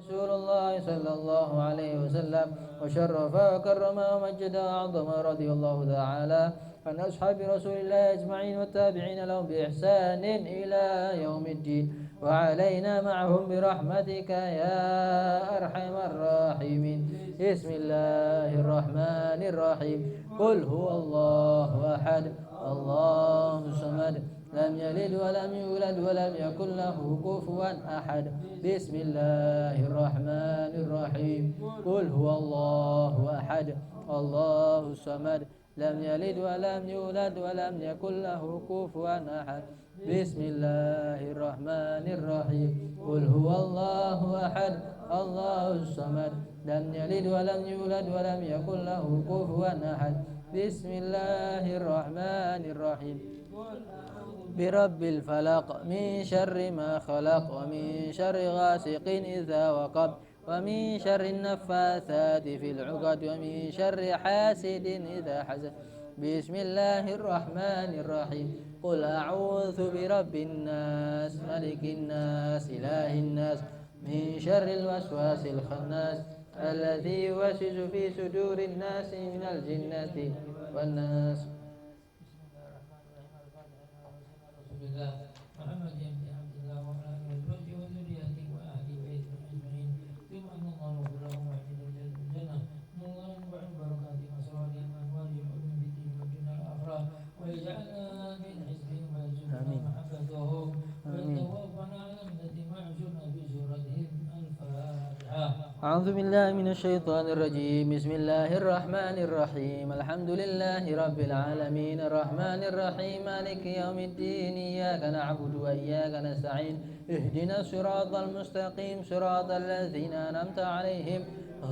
رسول الله صلى الله عليه وسلم وشرف وكرم ومجد وعظم رضي الله تعالى عن أصحاب رسول الله أجمعين والتابعين لهم بإحسان إلى يوم الدين وعلينا معهم برحمتك يا أرحم الراحمين. بسم الله الرحمن الرحيم. قل هو الله أحد الله الصمد لم يلد ولم يولد ولم يكن له كفوا أحد. بسم الله الرحمن الرحيم. قل هو الله أحد الله الصمد لم يلد ولم يولد ولم يكن له كفوا أحد. بسم الله الرحمن الرحيم. قل هو الله أحد الله الصمد لم يلد ولم يولد ولم يكن له كفوا أحد. بسم الله الرحمن الرحيم. برب الفلق من شر ما خلق ومن شر غاسق إذا وقب ومن شر النفاثات في العقد ومن شر حاسد إذا حسد. بسم الله الرحمن الرحيم. قل أعوذ برب الناس ملك الناس إله الناس من شر الوسواس الخناس الذي يوسوس في صدور الناس من الجنة والناس. محمد بن عبد الله وعلى اله وصحبه وذريته واهل بيته اجمعين. ثم ان الله يغفر لهم ويعيد الجنه. ان الله ينفع بركاتهم اسرارهم وانوارهم ومن بالدين والدنيا الاخره ويجعلنا من حزبهم ويرزقنا محبتهم ويتوفنا على ملتهم ويحشرنا في زورتهم. الفاتحه. أعوذ بالله من الشيطان الرجيم. بسم الله الرحمن الرحيم. الحمد لله رب العالمين الرحمن الرحيم مالك يوم الدين إياك نعبد وإياك نستعين اهدنا الصراط المستقيم صراط الذين أنعمت عليهم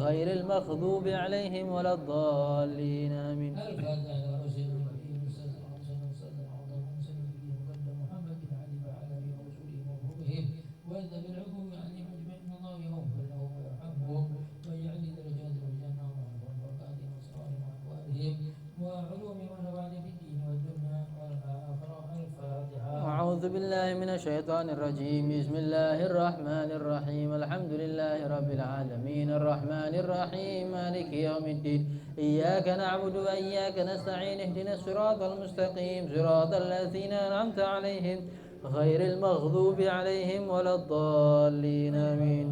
غير المغضوب عليهم ولا الضالين آمين. الفاتحه على رسول الكريم صلى الله عليه وسلم اللهم صل وسلم محمد بن علي وعلى اله ورسوله وصحبه وانت بالعفو عنهم اجمعين. الله يغفر لهم ويرحمهم ويجعل درجاتهم الجنه ويرحم بركاتهم واسرارهم واحوالهم وعلومهم ونفعهم في الدين والدنيا والاخره. الفاتحه. أعوذ بالله من الشيطان الرجيم. بسم الله الرحمن الرحيم. الحمد لله رب العالمين الرحمن الرحيم مالك يوم الدين إياك نعبد وإياك نستعين اهدنا الصراط المستقيم صراط الذين أنعمت عليهم غير المغضوب عليهم ولا الضالين آمين.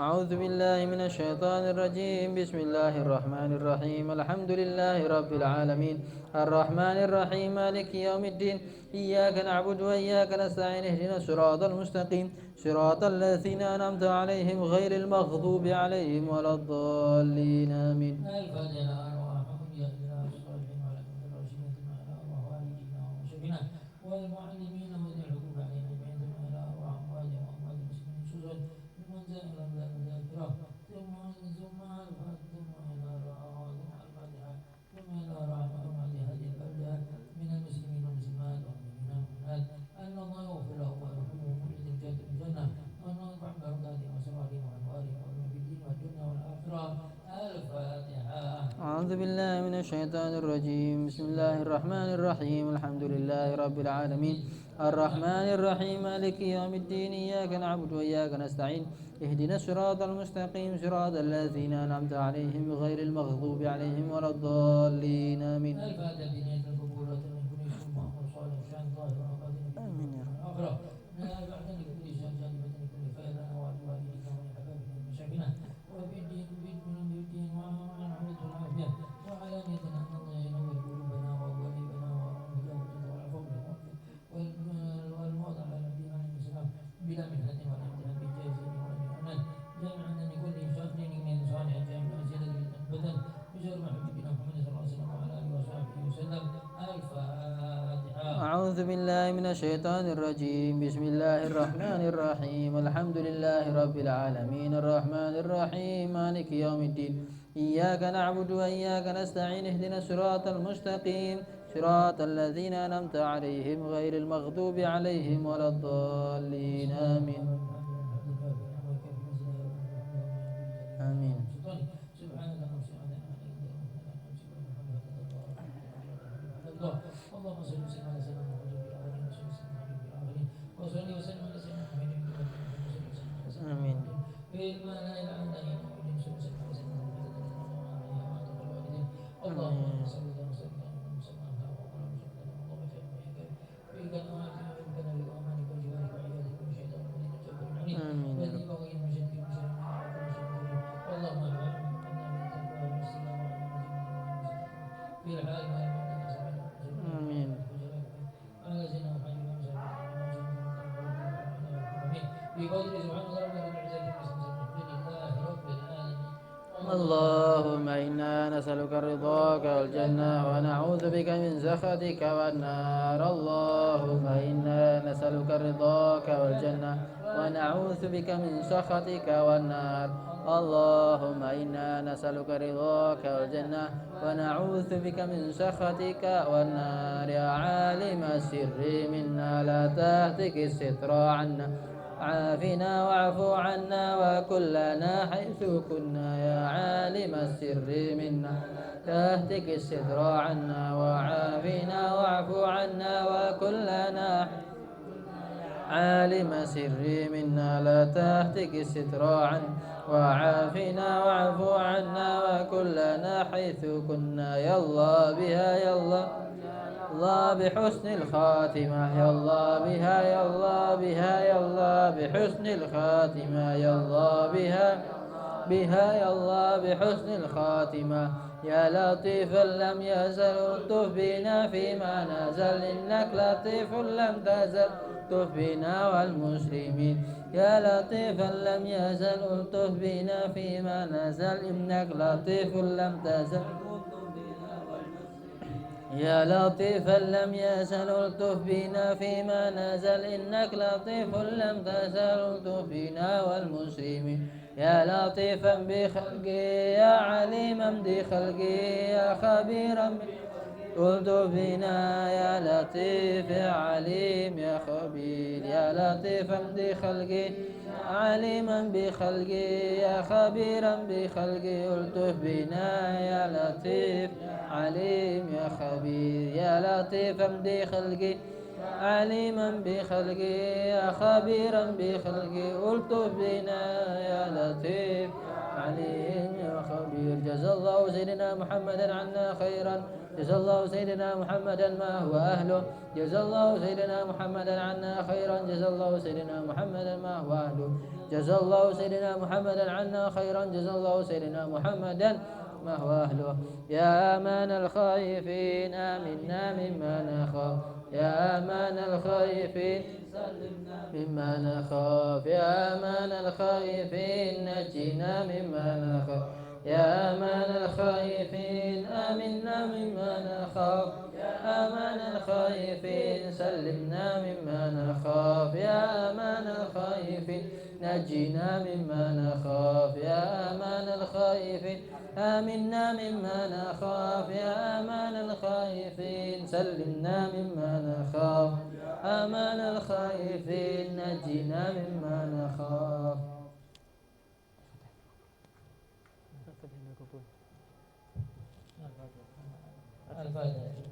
أعوذ بالله من الشيطان الرجيم. بسم الله الرحمن الرحيم. الحمد لله رب العالمين الرحمن الرحيم مالك يوم الدين إياك نعبد وإياك نستعين اهدنا الصراط المستقيم صراط الذين أنعمت عليهم غير المغضوب عليهم ولا الضالين آمين. والمعلمين وذي الحقوق علينا اجمعين. ثم الى ارواح امواتهم واموات المسلمين سجود ممن زال الذاكره ثم الى الفاتحه ثم الى رحمه اموات هذه البلده من المسلمين والمسلمات والمؤمنين والمؤمنات ان الله يغفر لهم ويرحمهم ويجزيهم جنة الجنه وان ينفع بركاتهم واسرارهم وانوارهم وعلومهم في الدين والدنيا والاخره. الفاتحه. أعوذ بالله من الشيطان الرجيم. بسم الله الرحمن الرحيم. الحمد لله رب العالمين الرحمن الرحيم مالك يوم الدين إياك نعبد وإياك نستعين اهدنا الصراط المستقيم صراط الذين أنعمت عليهم غير المغضوب عليهم ولا الضالين آمين. بلا منهة ولا امتحان بالجائزة ولا بالأمان جامعا لكل شأن من صالح جامع زيادة بالبدن بشر حبيبنا محمد صلى الله عليه وسلم وعلى آله وصحبه وسلم. الفاتحة. أعوذ بالله من الشيطان الرجيم. بسم الله الرحمن الرحيم. الحمد لله رب العالمين الرحمن الرحيم مالك يوم الدين إياك نعبد وإياك نستعين اهدنا الصراط المستقيم صراط الذين أنعمت عليهم غير المغضوب عليهم ولا الضالين آمين آمين سبحانك اللهم اللهم صل وسلم على سيدنا محمد في الاولين وصل وسلم عليه في الاخرين وصلي وسلم على سيدنا محمد في الاولين وصل وسلم على سيدنا آمين محمد في الملائكه الاعلى وصل وسلم على سيدنا محمد اللهم صل وسلم وسلم بك الامانه وبك نبي وامانك وجوارك وعيادك وشهداء ولينا الجبر المعين آمين يا والذي رب بغي من شرك من شر اللهم اجعلنا من التقوى والاستقامه في الحال ما يمنع سبحانه آمين على سيدنا محمد بقدر سبحان الله رب العزة لله رب العالمين اللهم إنا نسألك رضاك والجنة ونعوذ بك من سخطك والنار اللهم إنا نسألك رضاك والجنة ونعوذ بك من سخطك والنار اللهم إنا نسألك رضاك والجنة ونعوذ بك من سخطك والنار يا عالم السر منا لا تهتك الستر عنا عافنا واعف عنا وكلنا حيث كنا يا عالم السر منا تهتك الستر عنا وعافنا واعف عنا وكلنا عالم سر منا لا تهتك الستر عنا وعافنا واعف عنا وكلنا حيث كنا يا الله بها يا الله الله بحسن الخاتمة يا الله بها يا الله بها يا الله بحسن الخاتمة يا الله بها يا الله بحسن الخاتمة يا لطيفا لم يزل الطف بنا فيما نزل إنك لطيف لم تزل الطف بنا والمسلمين يا لطيفا لم يزل الطف بنا فيما نزل إنك لطيف لم تزل يا لطيفا لم يزل الطف بنا فيما نزل إنك لطيف لم تزل الطف بنا والمسلمين يا لطيفا بخلقي يا عليما بخلقي يا خبيرا الطف بنا يا لطيف يا عليم يا خبير يا لطيفا بخلقي عليما بخلقي يا خبيرا بخلقي الطف بنا يا لطيف عليم يا خبير يا لطيفا بخلقي عليما بخلقي يا خبيرا بخلقي الطف بنا يا لطيف عليم يا خبير جزا الله سيدنا محمدا عنا خيرا جزا الله سيدنا محمدا ما هو أهله جزا الله سيدنا محمدا عنا خيرا جزا الله سيدنا محمدا ما هو أهله جزا الله سيدنا محمدا عنا خيرا جزا الله سيدنا محمدا ما هو أهله يا أمان الخائفين آمنا مما نخاف يا أمان الخائفين مما نخاف يا أمان الخائفين نجنا مما نخاف يا أمان الخائفين آمنا مما نخاف يا أمان الخائفين سلمنا مما نخاف يا أمان الخائفين نجنا مما نخاف يا أمان الخائفين آمنا مما نخاف يا أمان الخائفين سلمنا مما نخاف أمان الخائفين نجنا مما نخاف الفاتحة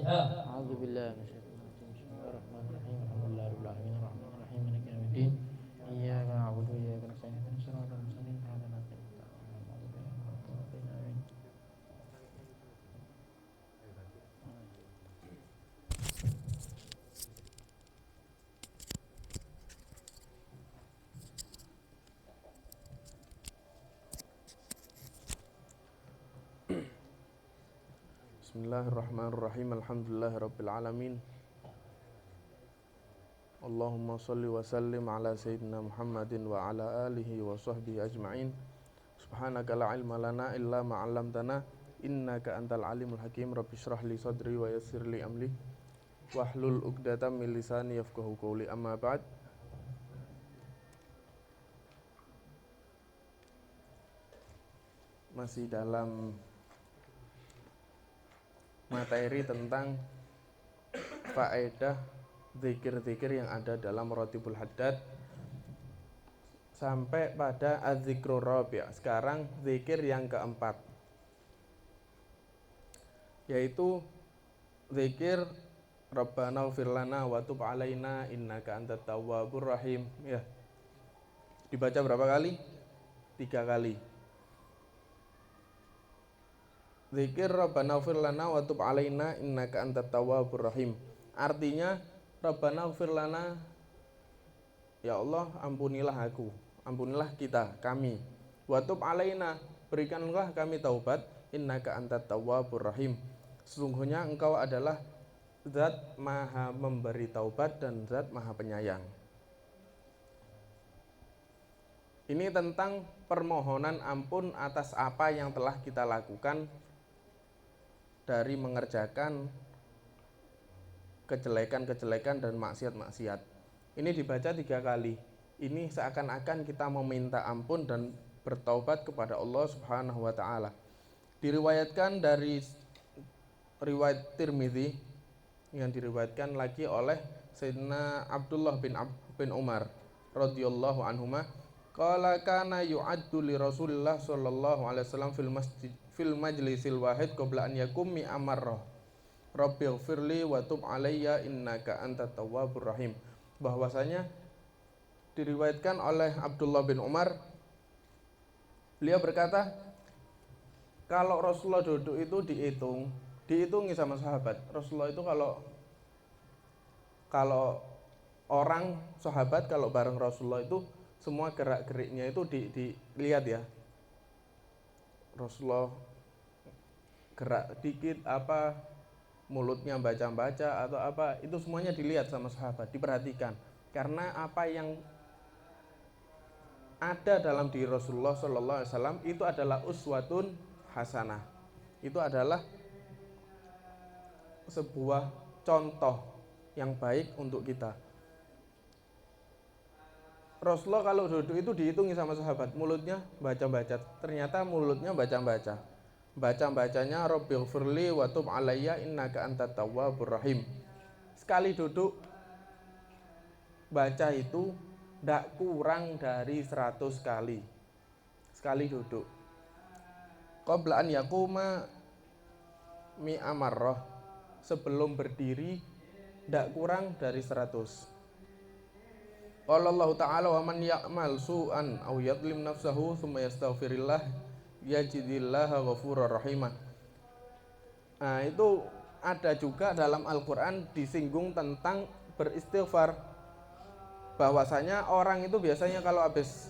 أعوذ بالله من الشيطان الرجيم بسم الله الرحمن الرحيم الحمد لله رب العالمين الرحمن الرحيم مالك يوم الدين إياك نعبد وإياك نستعين اهدنا الصراط المستقيم صراط الذين أنعمت عليهم آمين Bismillahirrahmanirrahim. Alhamdulillahirabbil alamin. Allahumma shalli wa sallim ala sayyidina Muhammadin wa ala alihi wa sahbihi ajma'in. Subhanaka la ilma lana illa ma 'allamtana innaka antal alimul hakim. Rabbi shrah li sadri wa yassir li amri wahlul 'uqdatam min lisani yafqahu qawli. Amma ba'd. Masih dalam materi tentang faedah zikir-zikir yang ada dalam Ratibul Haddad sampai pada az-zikru rabi'. Sekarang zikir yang keempat, yaitu zikir Rabbana ighfir lana wa tub 'alaina innaka antat tawwabur rahim. Ya. Dibaca berapa kali? 3 kali. Zikir Rabbana ighfir lana wa tub 'alaina innaka antat tawwabur rahim. Artinya, Rabbana ighfir lana, ya Allah, ampunilah aku, ampunilah kita, kami. Wa tub 'alaina, berikanlah kami taubat, innaka antat tawwabur rahim. Sesungguhnya engkau adalah Zat maha memberi taubat dan Zat maha penyayang. Ini tentang permohonan ampun atas apa yang telah kita lakukan dari mengerjakan kejelekan-kejelekan dan maksiat-maksiat. Ini dibaca 3 kali. Ini seakan-akan kita meminta ampun dan bertaubat kepada Allah Subhanahu wa ta'ala. Diriwayatkan dari riwayat Tirmidzi, yang diriwayatkan lagi oleh Sayyidina Abdullah bin Umar radhiyallahu anhuma, qala kana yu'addu li Rasulillah sallallahu alaihi wasallam fil majlisil wahid qabla an yakum mi amarrah rabbighfirli wa tub alayya innaka antat tawwabur rahim. Bahwasanya diriwayatkan oleh Abdullah bin Umar, beliau berkata, kalau Rasulullah duduk itu dihitungi sama sahabat. Rasulullah itu kalau orang sahabat kalau bareng Rasulullah itu semua gerak-geriknya itu dilihat ya. Rasulullah gerak dikit apa, mulutnya baca-baca atau apa, itu semuanya dilihat sama sahabat, diperhatikan. Karena apa yang ada dalam diri Rasulullah sallallahu alaihi wasallam itu adalah uswatun hasanah. Itu adalah sebuah contoh yang baik untuk kita. Rasulullah kalau duduk itu dihitungi sama sahabat, mulutnya baca-baca. Ternyata mulutnya baca-baca. Baca-bacanya Rabbighfirli wa tub alayya innaka antat tawwabur rahim. Sekali duduk baca itu tidak kurang dari 100 kali. Sekali duduk. Qabla an yakuma mi amarrah, sebelum berdiri tidak kurang dari 100. Qala Allah Ta'ala wa man ya'mal su'an aw yadlim nafsahu thumma yastaghfirillah yajidillaha ghafurur rahimah. Nah, itu ada juga dalam Al-Qur'an disinggung tentang beristighfar. Bahwasanya orang itu biasanya kalau habis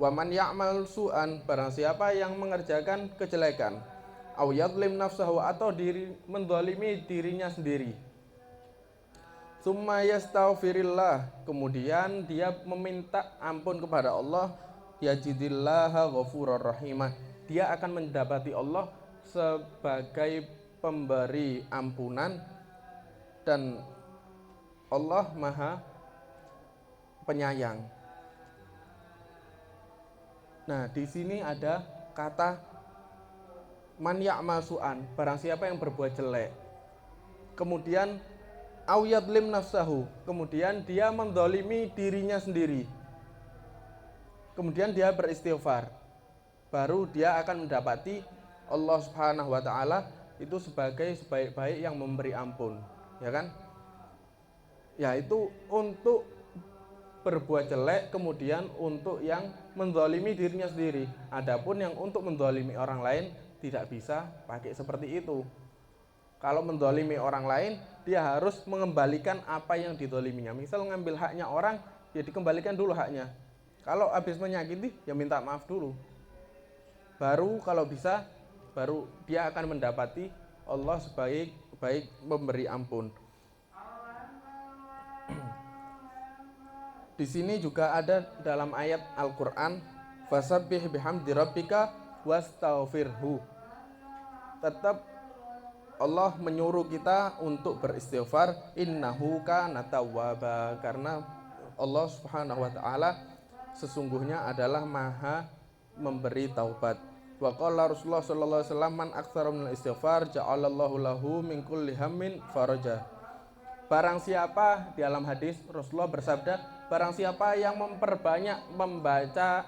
wa man ya'mal su'an, barang siapa yang mengerjakan kejelekan, au yadlim nafsahu, atau mendolimi dirinya sendiri, summa yastaghfirillah, kemudian dia meminta ampun kepada Allah, yajidillaha ghafurur rahimah, dia akan mendapati Allah sebagai pemberi ampunan dan Allah maha penyayang. Nah, di sini ada kata man ya'mal su'an, barang siapa yang berbuat jelek. Kemudian au yadlim nafsahu, kemudian dia mendolimi dirinya sendiri. Kemudian dia beristighfar. Baru dia akan mendapati Allah Subhanahu wa ta'ala itu sebagai sebaik-baik yang memberi ampun. Ya kan? Ya, itu untuk berbuat jelek, kemudian untuk yang mendolimi dirinya sendiri. Adapun yang untuk mendolimi orang lain tidak bisa pakai seperti itu. Kalau mendolimi orang lain, dia harus mengembalikan apa yang didoliminya. Misal ngambil haknya orang, ya dikembalikan dulu haknya. Kalau habis menyakiti, ya minta maaf dulu. Baru kalau bisa, baru dia akan mendapati Allah sebaik-baik memberi ampun. Di sini juga ada dalam ayat Al-Qur'an, fasabbih bihamdi rabbika wastaghfirhu. Tetap Allah menyuruh kita untuk beristighfar, innahu kana tawwaba, karena Allah Subhanahu wa taala sesungguhnya adalah Maha memberi taubat. Wa qala Rasulullah sallallahu alaihi wasallam, man aktsara minal istighfar ja'alallahu lahu min kulli hammin faraja. Barang siapa, di dalam hadis Rasulullah bersabda, barang siapa yang memperbanyak membaca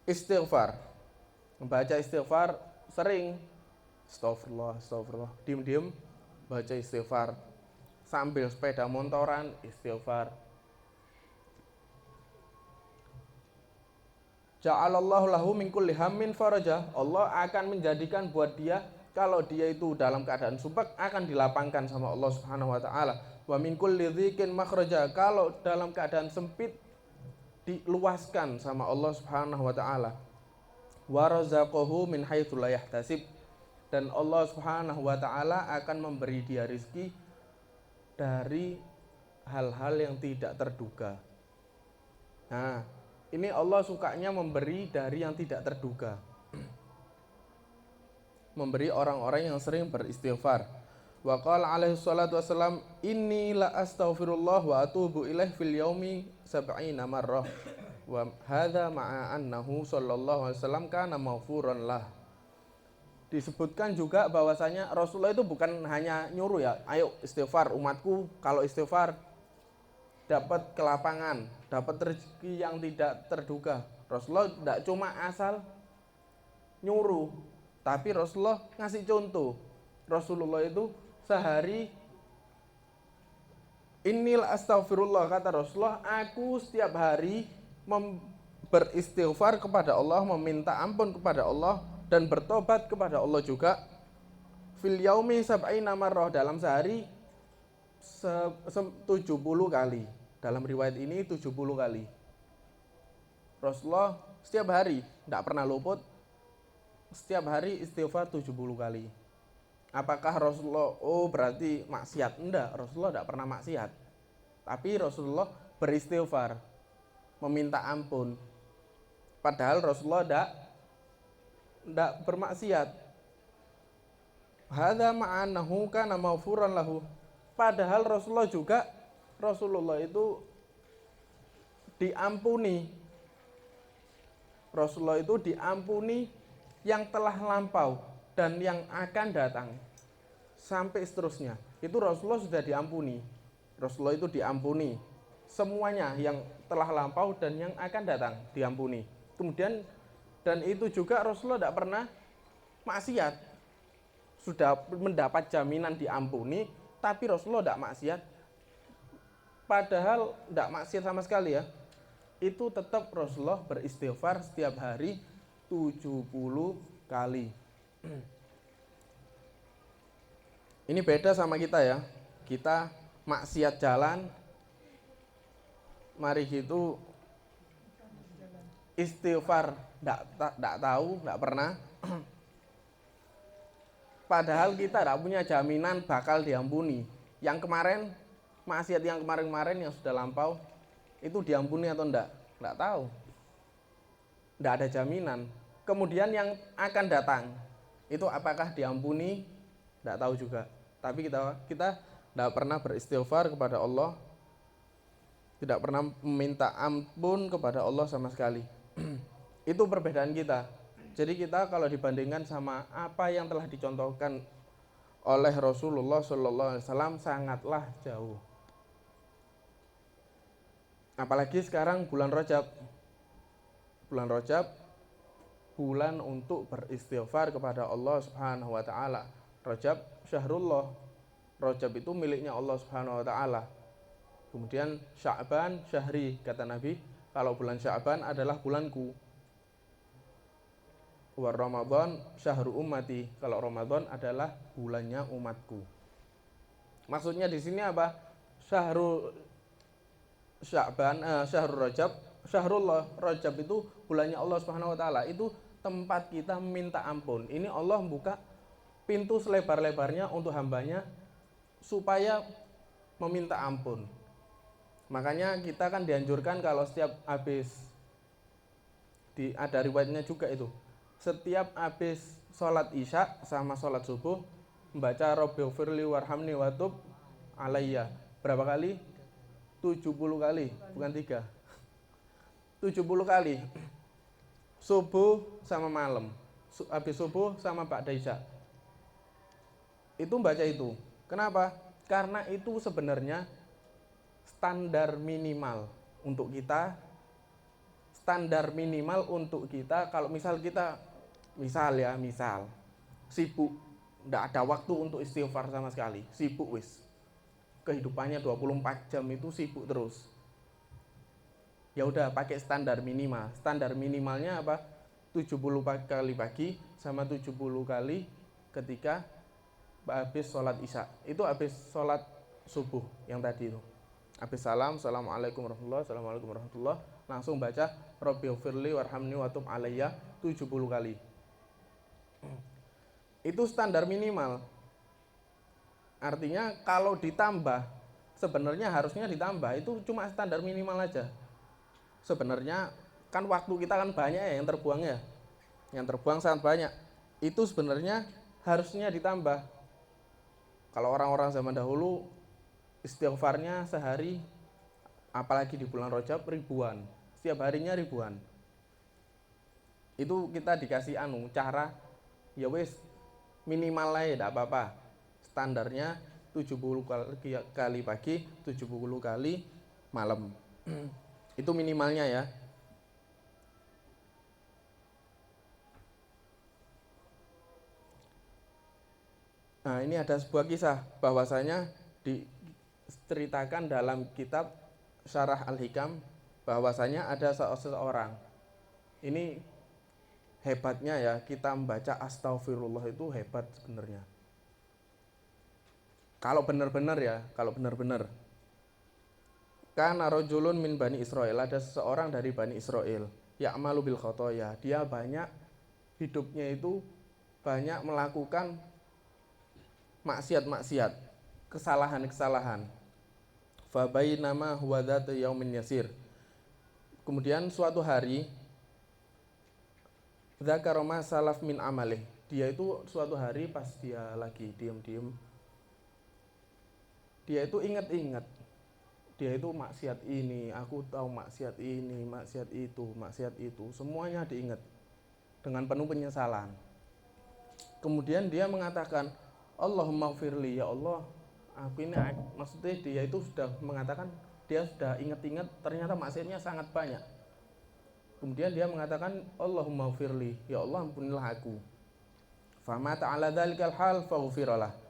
istighfar, sering astagfirullah, diem baca istighfar, sambil sepeda motoran istighfar, ja'alallahu lahu min kulli hammin faraja, Allah akan menjadikan buat dia, kalau dia itu dalam keadaan sumpek akan dilapangkan sama Allah Subhanahu wa taala. Wa min kulli dzikin makhraja, kalau dalam keadaan sempit diluaskan sama Allah Subhanahu wa taala. Wa razaqahu min haitsu la yahtasib, dan Allah Subhanahu wa taala akan memberi dia rizki dari hal-hal yang tidak terduga. Nah, ini Allah sukanya memberi dari yang tidak terduga. Memberi orang-orang yang sering beristighfar. Wa qala alaihi salatu wassalam, inni la astaghfirullah wa atubu ilaih fil yaumi 70 marrah. Wa hadza ma'a annahu sallallahu alaihi wasallam kana maghfuran lah. Disebutkan juga bahwasanya Rasulullah itu bukan hanya nyuruh ya, ayo istighfar umatku, kalau istighfar dapat kelapangan, dapat rezeki yang tidak terduga. Rasulullah tidak cuma asal nyuruh, tapi Rasulullah ngasih contoh. Rasulullah itu sehari, innil astaghfirullah, kata Rasulullah, aku setiap hari beristighfar kepada Allah, meminta ampun kepada Allah dan bertobat kepada Allah juga, fil yaumi 70 marrah, dalam sehari 70 kali. Dalam riwayat ini 70 kali. Rasulullah setiap hari, tidak pernah luput, setiap hari istighfar 70 kali. Apakah Rasulullah, berarti maksiat? Enggak, Rasulullah tidak pernah maksiat. Tapi Rasulullah beristighfar, meminta ampun. Padahal Rasulullah tidak bermaksiat. Hadza ma'anahu kana maghfuran lahu. Padahal Rasulullah itu diampuni. Rasulullah itu diampuni yang telah lampau dan yang akan datang sampai seterusnya. Itu Rasulullah sudah diampuni. Rasulullah itu diampuni semuanya, yang telah lampau dan yang akan datang diampuni. Kemudian, dan itu juga Rasulullah tidak pernah maksiat. Sudah mendapat jaminan diampuni, tapi Rasulullah tidak maksiat. Padahal tidak maksiat sama sekali ya. Itu tetap Rasulullah beristighfar setiap hari 70 kali. Ini beda sama kita ya. Kita maksiat jalan, mari gitu istighfar tidak tahu, tidak pernah. Padahal kita tidak punya jaminan bakal diampuni. Yang kemarin, maksiat yang kemarin-kemarin yang sudah lampau, itu diampuni atau enggak? Enggak tahu. Enggak ada jaminan. Kemudian yang akan datang, itu apakah diampuni? Enggak tahu juga. Tapi kita tidak pernah beristighfar kepada Allah, tidak pernah meminta ampun kepada Allah sama sekali. Itu perbedaan kita. Jadi kita kalau dibandingkan sama apa yang telah dicontohkan oleh Rasulullah SAW sangatlah jauh. Apalagi sekarang bulan Rajab. Bulan Rajab, bulan untuk beristighfar kepada Allah Subhanahu wa taala. Rajab syahrullah. Rajab itu miliknya Allah Subhanahu wa taala. Kemudian Sya'ban syahri, kata Nabi, kalau bulan Sya'ban adalah bulanku. Wa Ramadan syahru ummati, kalau Ramadan adalah bulannya umatku. Maksudnya di sini apa? Syahrul Sya'ban, syahrul Rajab, syahrullah. Rajab itu bulannya Allah Subhanahu wa taala. Itu tempat kita minta ampun. Ini Allah membuka pintu selebar-lebarnya untuk hambanya supaya meminta ampun. Makanya kita kan dianjurkan kalau setiap habis ada riwayatnya juga itu. Setiap habis sholat isya sama sholat subuh membaca Rabbighfirli warhamni watub alayya. Berapa kali? 70 kali, bukan 3. 70 kali. Subuh sama malam. Habis subuh sama ba'da isya. Itu baca itu. Kenapa? Karena itu sebenarnya standar minimal untuk kita. Standar minimal untuk kita kalau misal kita misal sibuk, tidak ada waktu untuk istighfar sama sekali, sibuk wis. Kehidupannya 24 jam itu sibuk terus. Ya udah pakai standar minimal. Standar minimalnya apa? 70 kali pagi sama 70 kali ketika habis sholat isya. Itu habis sholat subuh yang tadi itu. Habis salam, assalamualaikum warahmatullahi wabarakatuh, assalamualaikum warahmatullahi, langsung baca Rabbighfirli warhamni watub alayya 70 kali. Itu standar minimal. Artinya kalau ditambah, sebenarnya harusnya ditambah, itu cuma standar minimal aja. Sebenarnya kan waktu kita kan banyak ya yang terbuang ya. Yang terbuang sangat banyak. Itu sebenarnya harusnya ditambah. Kalau orang-orang zaman dahulu istighfarnya sehari, apalagi di bulan Rajab, ribuan. Setiap harinya ribuan. Itu kita dikasih cara, ya wis minimal lah ya, tidak apa-apa. Standarnya 70 kali pagi, 70 kali malam. Itu minimalnya ya. Nah, ini ada sebuah kisah bahwasanya diceritakan dalam kitab Syarah Al-Hikam bahwasanya ada seseorang. Ini hebatnya ya, kita membaca astagfirullah itu hebat sebenarnya. Kalau benar-benar ya, kalau benar-benar. Kana rajulun min Bani Israil, ada seseorang dari Bani Israil, ya'malu bil khotoya, dia banyak hidupnya itu banyak melakukan maksiat-maksiat, kesalahan-kesalahan. Fa bainama huwa dzatu yaumin yasir. Kemudian suatu hari dzakara ma salaf min amalih. Dia itu suatu hari pas dia lagi diam-diam, dia itu ingat-ingat. Dia itu maksiat ini, aku tahu maksiat ini, maksiat itu, semuanya diingat dengan penuh penyesalan. Kemudian dia mengatakan, Allahumma gfirli, ya Allah, aku ini, maksudnya dia itu sudah mengatakan, dia sudah ingat-ingat ternyata maksiatnya sangat banyak. Kemudian dia mengatakan, Allahumma gfirli, ya Allah ampunilah aku. Fama ta'ala dhalikal hal faghfiralah.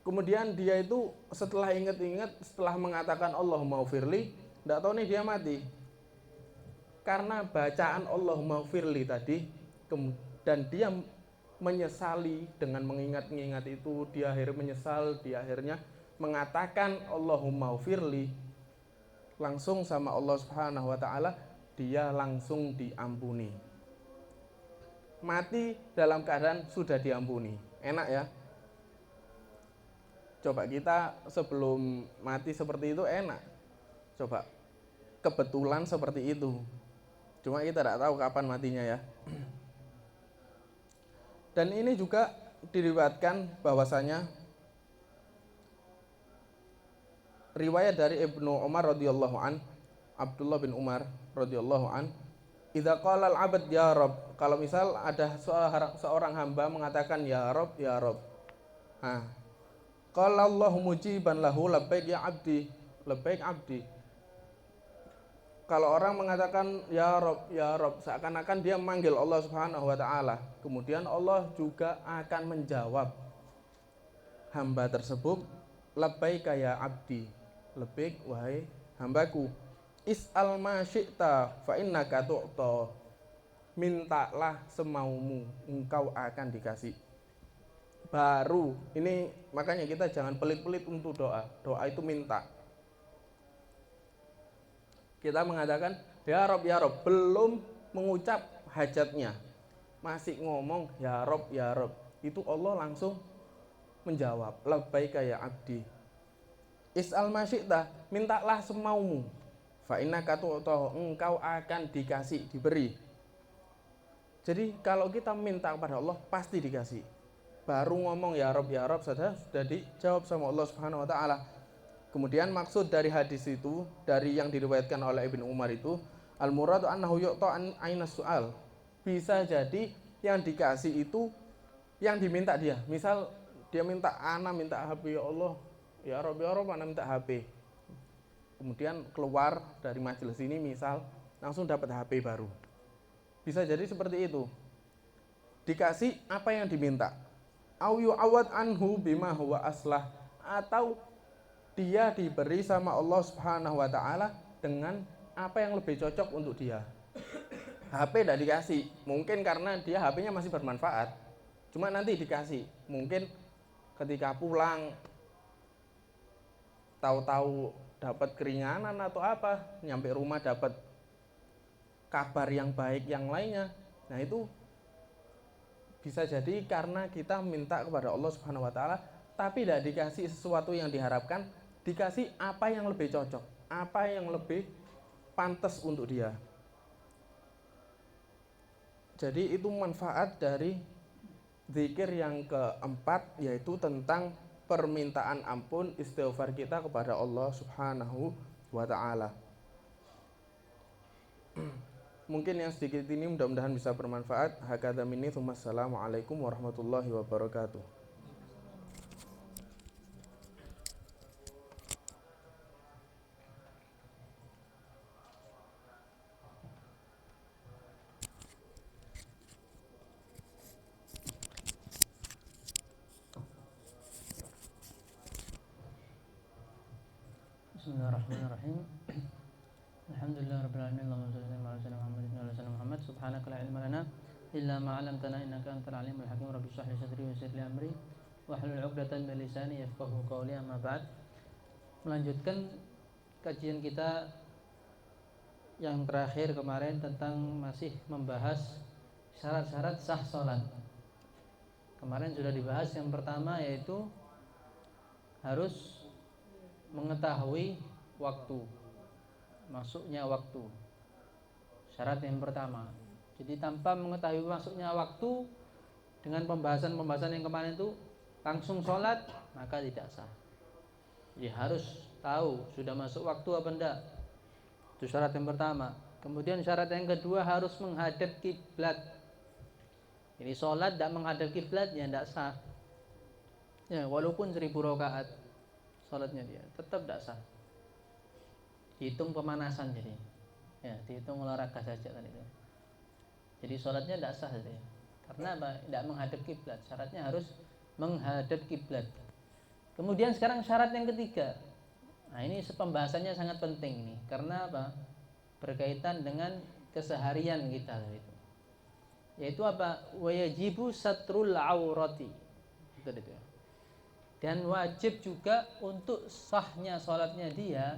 Kemudian dia itu setelah ingat-ingat, setelah mengatakan Allahumma gfirli, tidak tahu nih dia mati. Karena bacaan Allahumma gfirli tadi, dan dia menyesali dengan mengingat-ingat itu, dia akhirnya menyesal, dia akhirnya mengatakan Allahumma gfirli, langsung sama Allah Subhanahu wa taala, dia langsung diampuni. Mati dalam keadaan sudah diampuni. Enak ya? Coba kita sebelum mati seperti itu enak. Coba kebetulan seperti itu. Cuma kita tidak tahu kapan matinya ya. Dan ini juga diriwayatkan bahwasanya riwayat dari Ibnu Umar radhiyallahu an, Abdullah bin Umar radhiyallahu an, idza qala al-'abd ya Rabb, kalau misal ada seorang hamba mengatakan ya Rabb, ya Rabb. Nah, qala Allahu mujiban lahu labbaik ya abdi, labbaik abdi. Kalau orang mengatakan ya Rabb, seakan-akan dia memanggil Allah Subhanahu wa taala. Kemudian Allah juga akan menjawab hamba tersebut, labbaik ya abdi, labbaik wahai hambaku. Is'al ma syi'ta fa innaka tu'ta. Mintalah semaumu, engkau akan dikasih. Baru ini makanya kita jangan pelit-pelit untuk doa. Doa itu minta. Kita mengatakan ya Rob, belum mengucap hajatnya, masih ngomong ya Rob, itu Allah langsung menjawab labbaika ya abdi. Is'al ma syi'ta, mintalah semaumu. Fa innaka tu'ta, engkau akan dikasih, diberi. Jadi kalau kita minta kepada Allah pasti dikasih. Baru ngomong ya Rob sudah dijawab sama Allah Subhanahu wa taala. Kemudian maksud dari hadis itu, dari yang diriwayatkan oleh Ibnu Umar itu, al-muradu annahu yu'ta ainas su'al. Bisa jadi yang dikasih itu yang diminta dia. Misal dia minta ana minta HP, ya Allah, ya Rob ana minta HP. Kemudian keluar dari majelis ini misal langsung dapat HP baru. Bisa jadi seperti itu. Dikasih apa yang diminta. Au yu'awad anhu bima huwa aslah, atau dia diberi sama Allah Subhanahu wa taala dengan apa yang lebih cocok untuk dia. HP tidak dikasih, mungkin karena dia HP-nya masih bermanfaat. Cuma nanti dikasih, mungkin ketika pulang tahu-tahu dapat keringanan atau apa, nyampe rumah dapat kabar yang baik yang lainnya. Nah, itu bisa jadi karena kita minta kepada Allah Subhanahu wa taala tapi tidak dikasih sesuatu yang diharapkan, dikasih apa yang lebih cocok, apa yang lebih pantas untuk dia. Jadi itu manfaat dari zikir yang keempat, yaitu tentang permintaan ampun, istighfar kita kepada Allah Subhanahu wa taala. Mungkin yang sedikit ini mudah-mudahan bisa bermanfaat. Hakadha minni, Assalamualaikum warahmatullahi wabarakatuh. Bismillahirrahmanirrahim. Alhamdulillah rabbil alamin. Allahumma shalli ala sayyidina Muhammadin wa ala ali Muhammad. Subhanaka la ilma lana illa ma 'allamtana innaka antal alimul hakim. Rabbi shrah li sadri wa yassir li amri wahlul 'uqdatam min lisani yafqahu qawli. Amma ba'd. Melanjutkan kajian kita yang terakhir kemarin tentang masih membahas syarat-syarat sah salat. Kemarin sudah dibahas yang pertama, yaitu harus mengetahui waktu, masuknya waktu. Syarat yang pertama. Jadi tanpa mengetahui masuknya waktu, dengan pembahasan-pembahasan yang kemarin itu langsung sholat, maka tidak sah. Jadi harus tahu sudah masuk waktu apa enggak. Itu syarat yang pertama. Kemudian syarat yang kedua, harus menghadap kiblat. Jadi sholat tidak menghadap kiblat ya tidak sah. Ya, walaupun 1000 rakaat sholatnya dia tetap tidak sah. Dihitung pemanasan, jadi ya dihitung olahraga saja tadi itu. Jadi sholatnya tidak sah jadi. Karena apa? Tidak menghadap kiblat. Syaratnya harus menghadap kiblat. Kemudian sekarang syarat yang ketiga. Nah, ini pembahasannya sangat penting nih. Karena apa? Berkaitan dengan keseharian kita itu. Yaitu apa? Wajibu satrul aurati. Itu ya. Dan wajib juga untuk sahnya sholatnya dia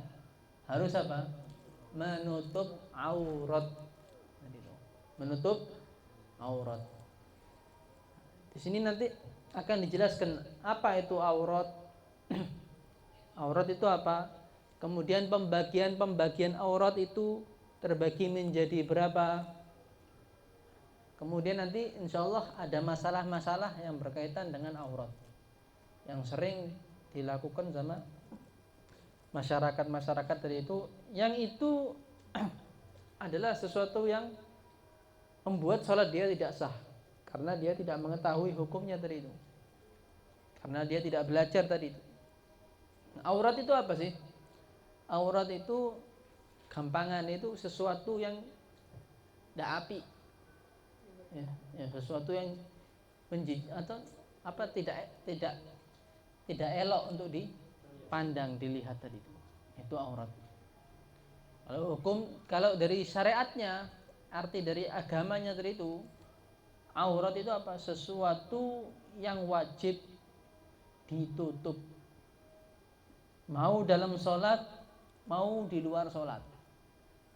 harus apa? Menutup aurat. Menutup aurat. Di sini nanti akan dijelaskan apa itu aurat. Aurat itu apa? Kemudian pembagian aurat itu terbagi menjadi berapa? Kemudian nanti insya Allah ada masalah-masalah yang berkaitan dengan aurat yang sering dilakukan sama masyarakat dari itu, yang itu adalah sesuatu yang membuat sholat dia tidak sah karena dia tidak mengetahui hukumnya tadi itu, karena dia tidak belajar tadi itu. Aurat itu apa sih? Aurat itu gampangan itu sesuatu yang tidak api, ya, sesuatu yang atau apa tidak elok untuk dipandang, dilihat tadi itu aurat. Kalau dari syariatnya, arti dari agamanya tadi itu, aurat itu apa? Sesuatu yang wajib ditutup, mau dalam sholat, mau di luar sholat.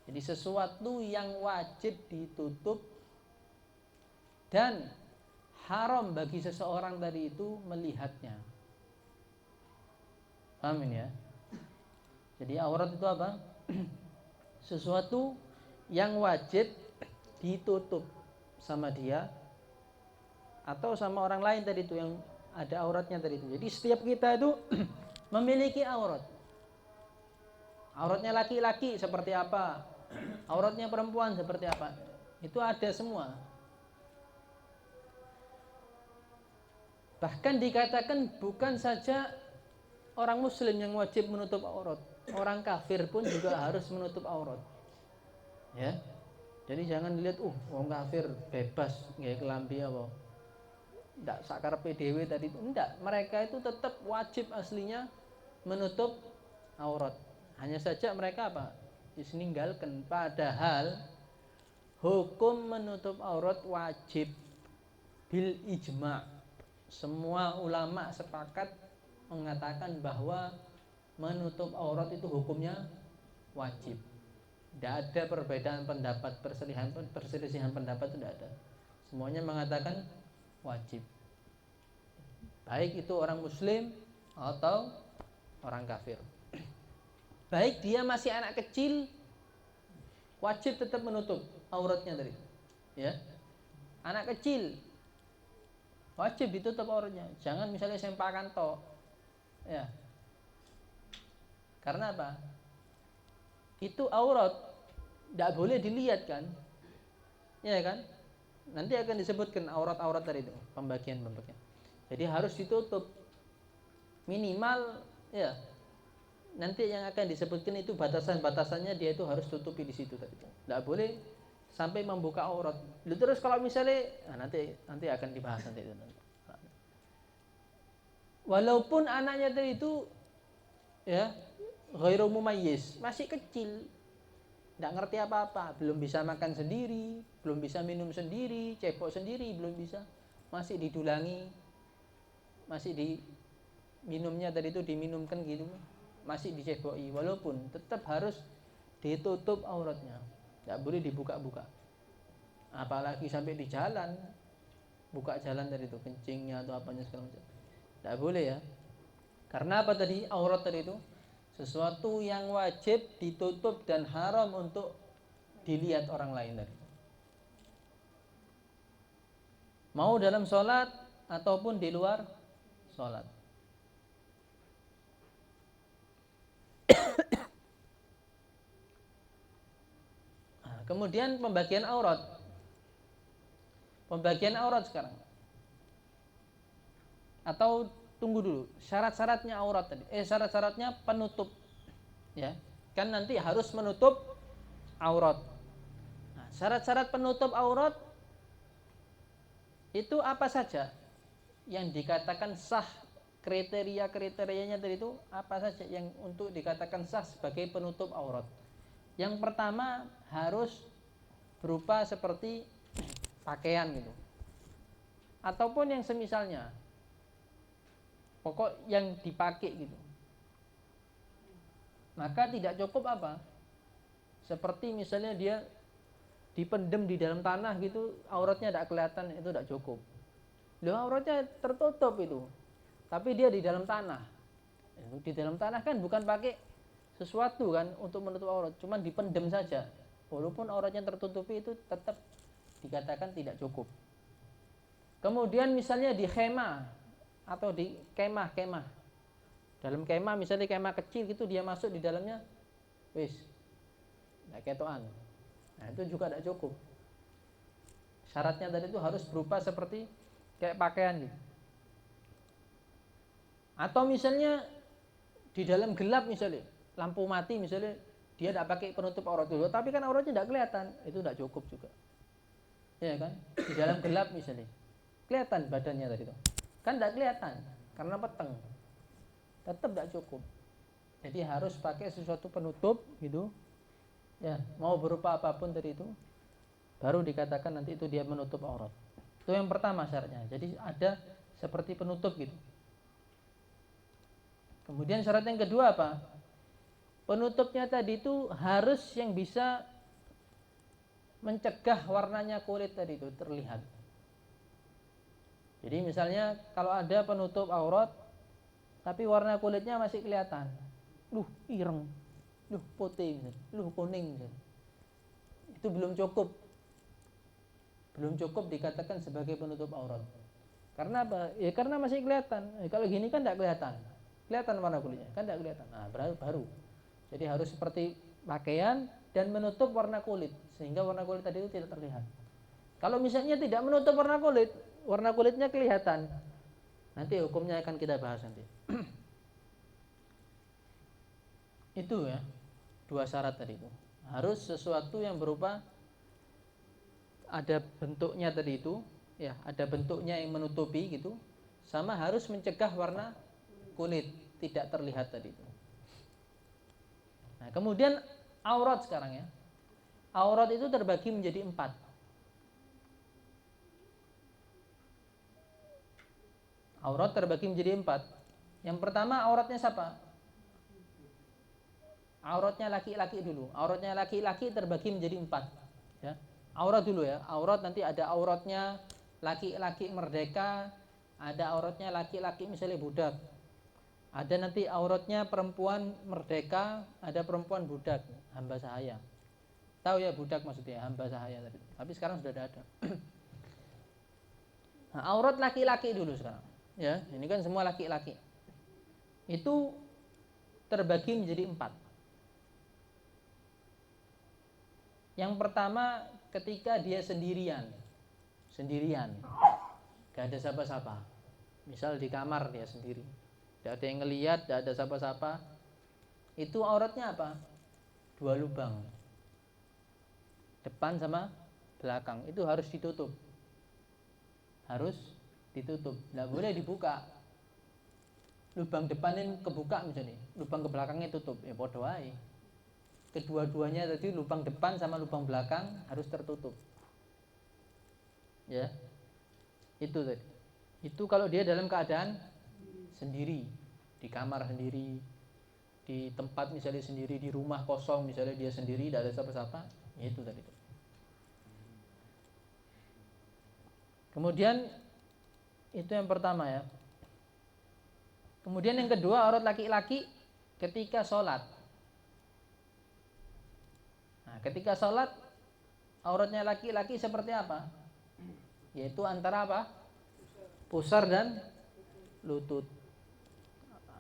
Jadi sesuatu yang wajib ditutup dan haram bagi seseorang tadi itu melihatnya. Amin ya. Jadi aurat itu apa? Sesuatu yang wajib ditutup. sama dia atau sama orang lain tadi itu yang ada auratnya tadi itu. Jadi setiap kita itu memiliki aurat. Auratnya laki-laki seperti apa? Auratnya perempuan seperti apa? Itu ada semua. Bahkan dikatakan bukan saja orang muslim yang wajib menutup aurat, orang kafir pun juga harus menutup aurat. Ya. Jadi jangan dilihat orang kafir bebas nggak kelambi apa. Ndak sakarepe dhewe tadi itu enggak, mereka itu tetap wajib aslinya menutup aurat. Hanya saja mereka apa? Diseninggalkan, padahal hukum menutup aurat wajib bil ijma'. Semua ulama sepakat mengatakan bahwa menutup aurat itu hukumnya wajib. Tidak ada perbedaan pendapat, perselisihan pendapat itu tidak ada. Semuanya mengatakan wajib. Baik itu orang muslim atau orang kafir. Baik dia masih anak kecil, wajib tetap menutup auratnya tadi. Ya. Anak kecil wajib ditutup auratnya. Jangan misalnya sempakan tok. Ya. Karena apa? Itu aurat, tidak boleh dilihat kan? Ya kan? Nanti akan disebutkan aurat-aurat tadi itu, pembagian-pembagian. Jadi harus ditutup. Minimal ya. Nanti yang akan disebutkan itu batasan-batasannya dia itu harus tutupi di situ tadi. Tidak boleh sampai membuka aurat. Terus kalau misalnya nanti akan dibahas nanti itu. Walaupun anaknya tadi itu ya ghairu mumayyiz, masih kecil, tidak ngerti apa-apa, belum bisa makan sendiri, belum bisa minum sendiri, cepok sendiri, belum bisa, masih didulangi, masih minumnya tadi itu diminumkan gitu, masih diceboki, walaupun tetap harus ditutup auratnya, tidak boleh dibuka-buka, apalagi sampai di jalan, buka jalan tadi itu, kencingnya atau apanya segala macam, tidak boleh ya, karena apa tadi, aurat tadi itu sesuatu yang wajib ditutup dan haram untuk dilihat orang lain tadi. Mau dalam sholat ataupun di luar sholat. Kemudian pembagian aurat. Pembagian aurat sekarang. Atau tunggu dulu, syarat-syaratnya aurat tadi. Syarat-syaratnya penutup. Ya. Kan nanti harus menutup aurat. Nah, syarat-syarat penutup aurat itu apa saja? Yang dikatakan sah, kriteria-kriterianya tadi itu apa saja yang untuk dikatakan sah sebagai penutup aurat? Yang pertama harus berupa seperti pakaian gitu. Ataupun yang semisalnya. Pokok yang dipakai gitu. Maka tidak cukup apa? Seperti misalnya dia dipendem di dalam tanah gitu, auratnya tidak kelihatan, itu tidak cukup. Loh, auratnya tertutup itu, tapi dia di dalam tanah. Di dalam tanah kan bukan pakai sesuatu kan untuk menutup aurat, cuman dipendem saja. Walaupun auratnya tertutupi itu tetap dikatakan tidak cukup. Kemudian misalnya di khemah atau di kemah. Dalam kemah misalnya kemah kecil gitu, dia masuk di dalamnya, wis, tidak ketoan. Nah itu juga tidak cukup. Syaratnya tadi itu harus berupa seperti kayak pakaian gitu. Atau misalnya di dalam gelap misalnya, lampu mati misalnya, dia tidak pakai penutup aurat dulu, tapi kan auratnya tidak kelihatan, itu tidak cukup juga. Ya kan? Di dalam gelap misalnya, kelihatan badannya tadi itu. Kan tidak kelihatan karena peteng, tetap tidak cukup. Jadi harus pakai sesuatu penutup gitu ya, mau berupa apapun tadi itu, baru dikatakan nanti itu dia menutup aurat. Itu yang pertama syaratnya. Jadi ada seperti penutup gitu. Kemudian syarat yang kedua apa? Penutupnya tadi itu harus yang bisa mencegah warnanya kulit tadi itu terlihat. Jadi misalnya kalau ada penutup aurat tapi warna kulitnya masih kelihatan, ireng, putih, kuning, itu belum cukup belum cukup dikatakan sebagai penutup aurat. Karena apa? Ya karena masih kelihatan. Kalau gini kan tidak kelihatan. Kelihatan warna kulitnya, kan tidak kelihatan. Nah, baru. Jadi harus seperti pakaian dan menutup warna kulit sehingga warna kulit tadi itu tidak terlihat. Kalau misalnya tidak menutup warna kulitnya kelihatan. Nanti hukumnya akan kita bahas nanti. Itu ya, 2 syarat tadi itu. Harus sesuatu yang berupa ada bentuknya tadi itu, ya, ada bentuknya yang menutupi gitu, sama harus mencegah warna kulit tidak terlihat tadi itu. Nah, kemudian aurat sekarang ya. Aurat itu terbagi menjadi 4. Aurat terbagi menjadi 4. Yang pertama auratnya siapa? Auratnya laki-laki dulu. Auratnya laki-laki terbagi menjadi 4. Ya. Aurat dulu ya. Aurat nanti ada auratnya laki-laki merdeka, ada auratnya laki-laki misalnya budak. Ada nanti auratnya perempuan merdeka, ada perempuan budak, hamba sahaya. Tahu ya budak maksudnya, hamba sahaya tadi. Tapi sekarang sudah ada. Nah, aurat laki-laki dulu sekarang. Ya, ini kan semua laki-laki. Itu terbagi menjadi 4. Yang pertama ketika dia sendirian, gak ada siapa-siapa. Misal di kamar dia sendiri, gak ada yang ngelihat, gak ada siapa-siapa. Itu auratnya apa? 2 lubang, depan sama belakang. Itu harus ditutup. Gak boleh dibuka. Lubang depanin kebuka misalnya, lubang ke belakangnya tutup, ya bodoh aja. Kedua-duanya tadi lubang depan sama lubang belakang harus tertutup. Ya. Itu tadi. Itu kalau dia dalam keadaan sendiri, di kamar sendiri, di tempat misalnya sendiri, di rumah kosong misalnya dia sendiri, tidak ada siapa-siapa, ya itu tadi. Kemudian itu yang pertama ya. Kemudian yang kedua aurat laki-laki ketika sholat. Nah, ketika sholat auratnya laki-laki seperti apa? Yaitu antara apa? Pusar dan lutut.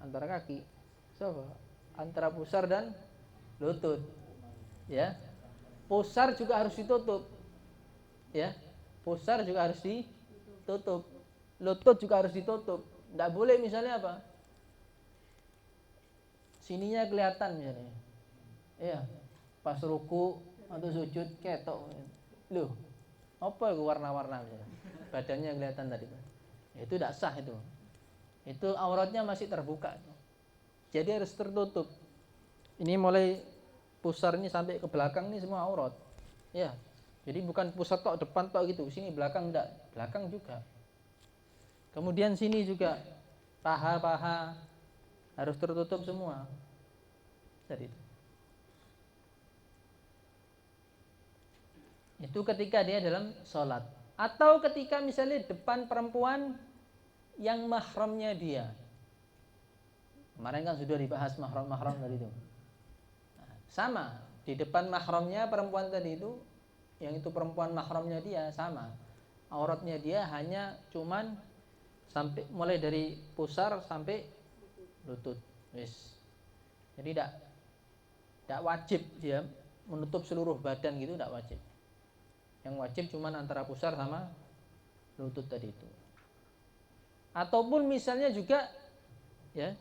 Antara kaki. Antara pusar dan lutut. Ya. Pusar juga harus ditutup. Ya. Pusar juga harus ditutup. Lutut juga harus ditutup. Tidak boleh misalnya apa? Sininya kelihatan misalnya. Ya. Pas ruku atau sujud ketok. Loh, apa itu warna-warna misalnya? Badannya kelihatan tadi. Itu tidak sah itu. Itu auratnya masih terbuka. Jadi harus tertutup. Ini mulai pusar ini sampai ke belakang ini semua aurat. Ya. Jadi bukan pusar tok depan tok gitu. Sini belakang enggak, belakang juga. Kemudian sini juga paha-paha harus tertutup semua. Jadi itu ketika dia dalam sholat. Atau ketika misalnya depan perempuan yang mahramnya dia. Kemarin kan sudah dibahas mahram-mahram tadi itu. Nah, sama, di depan mahramnya perempuan tadi itu, yang itu perempuan mahramnya dia sama. Auratnya dia hanya cuman sampai mulai dari pusar sampai lutut. Yes. Jadi tidak wajib dia menutup seluruh badan gitu, tidak wajib. Yang wajib cuman antara pusar sama lutut tadi itu. Ataupun misalnya juga ya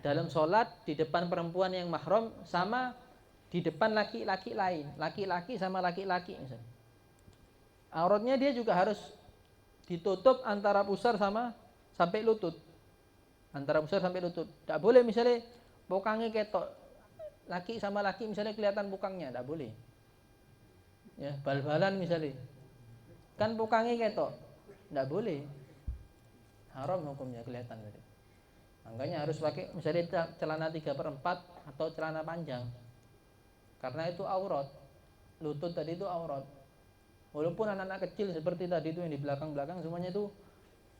dalam sholat di depan perempuan yang mahram sama di depan laki-laki lain, laki-laki sama laki-laki misalnya. Auratnya dia juga harus ditutup antara pusar sama sampai lutut. Antara pusar sampai lutut. Tidak boleh misalnya bokangnya ketok. Laki sama laki misalnya kelihatan bokangnya, tidak boleh. Ya, bal-balan misalnya. Kan bokangnya ketok. Tidak boleh. Haram hukumnya kelihatan tadi. Makanya harus pakai misalnya celana 3/4 atau celana panjang. Karena itu aurat. Lutut tadi itu aurat. Walaupun anak-anak kecil seperti tadi itu yang di belakang-belakang semuanya itu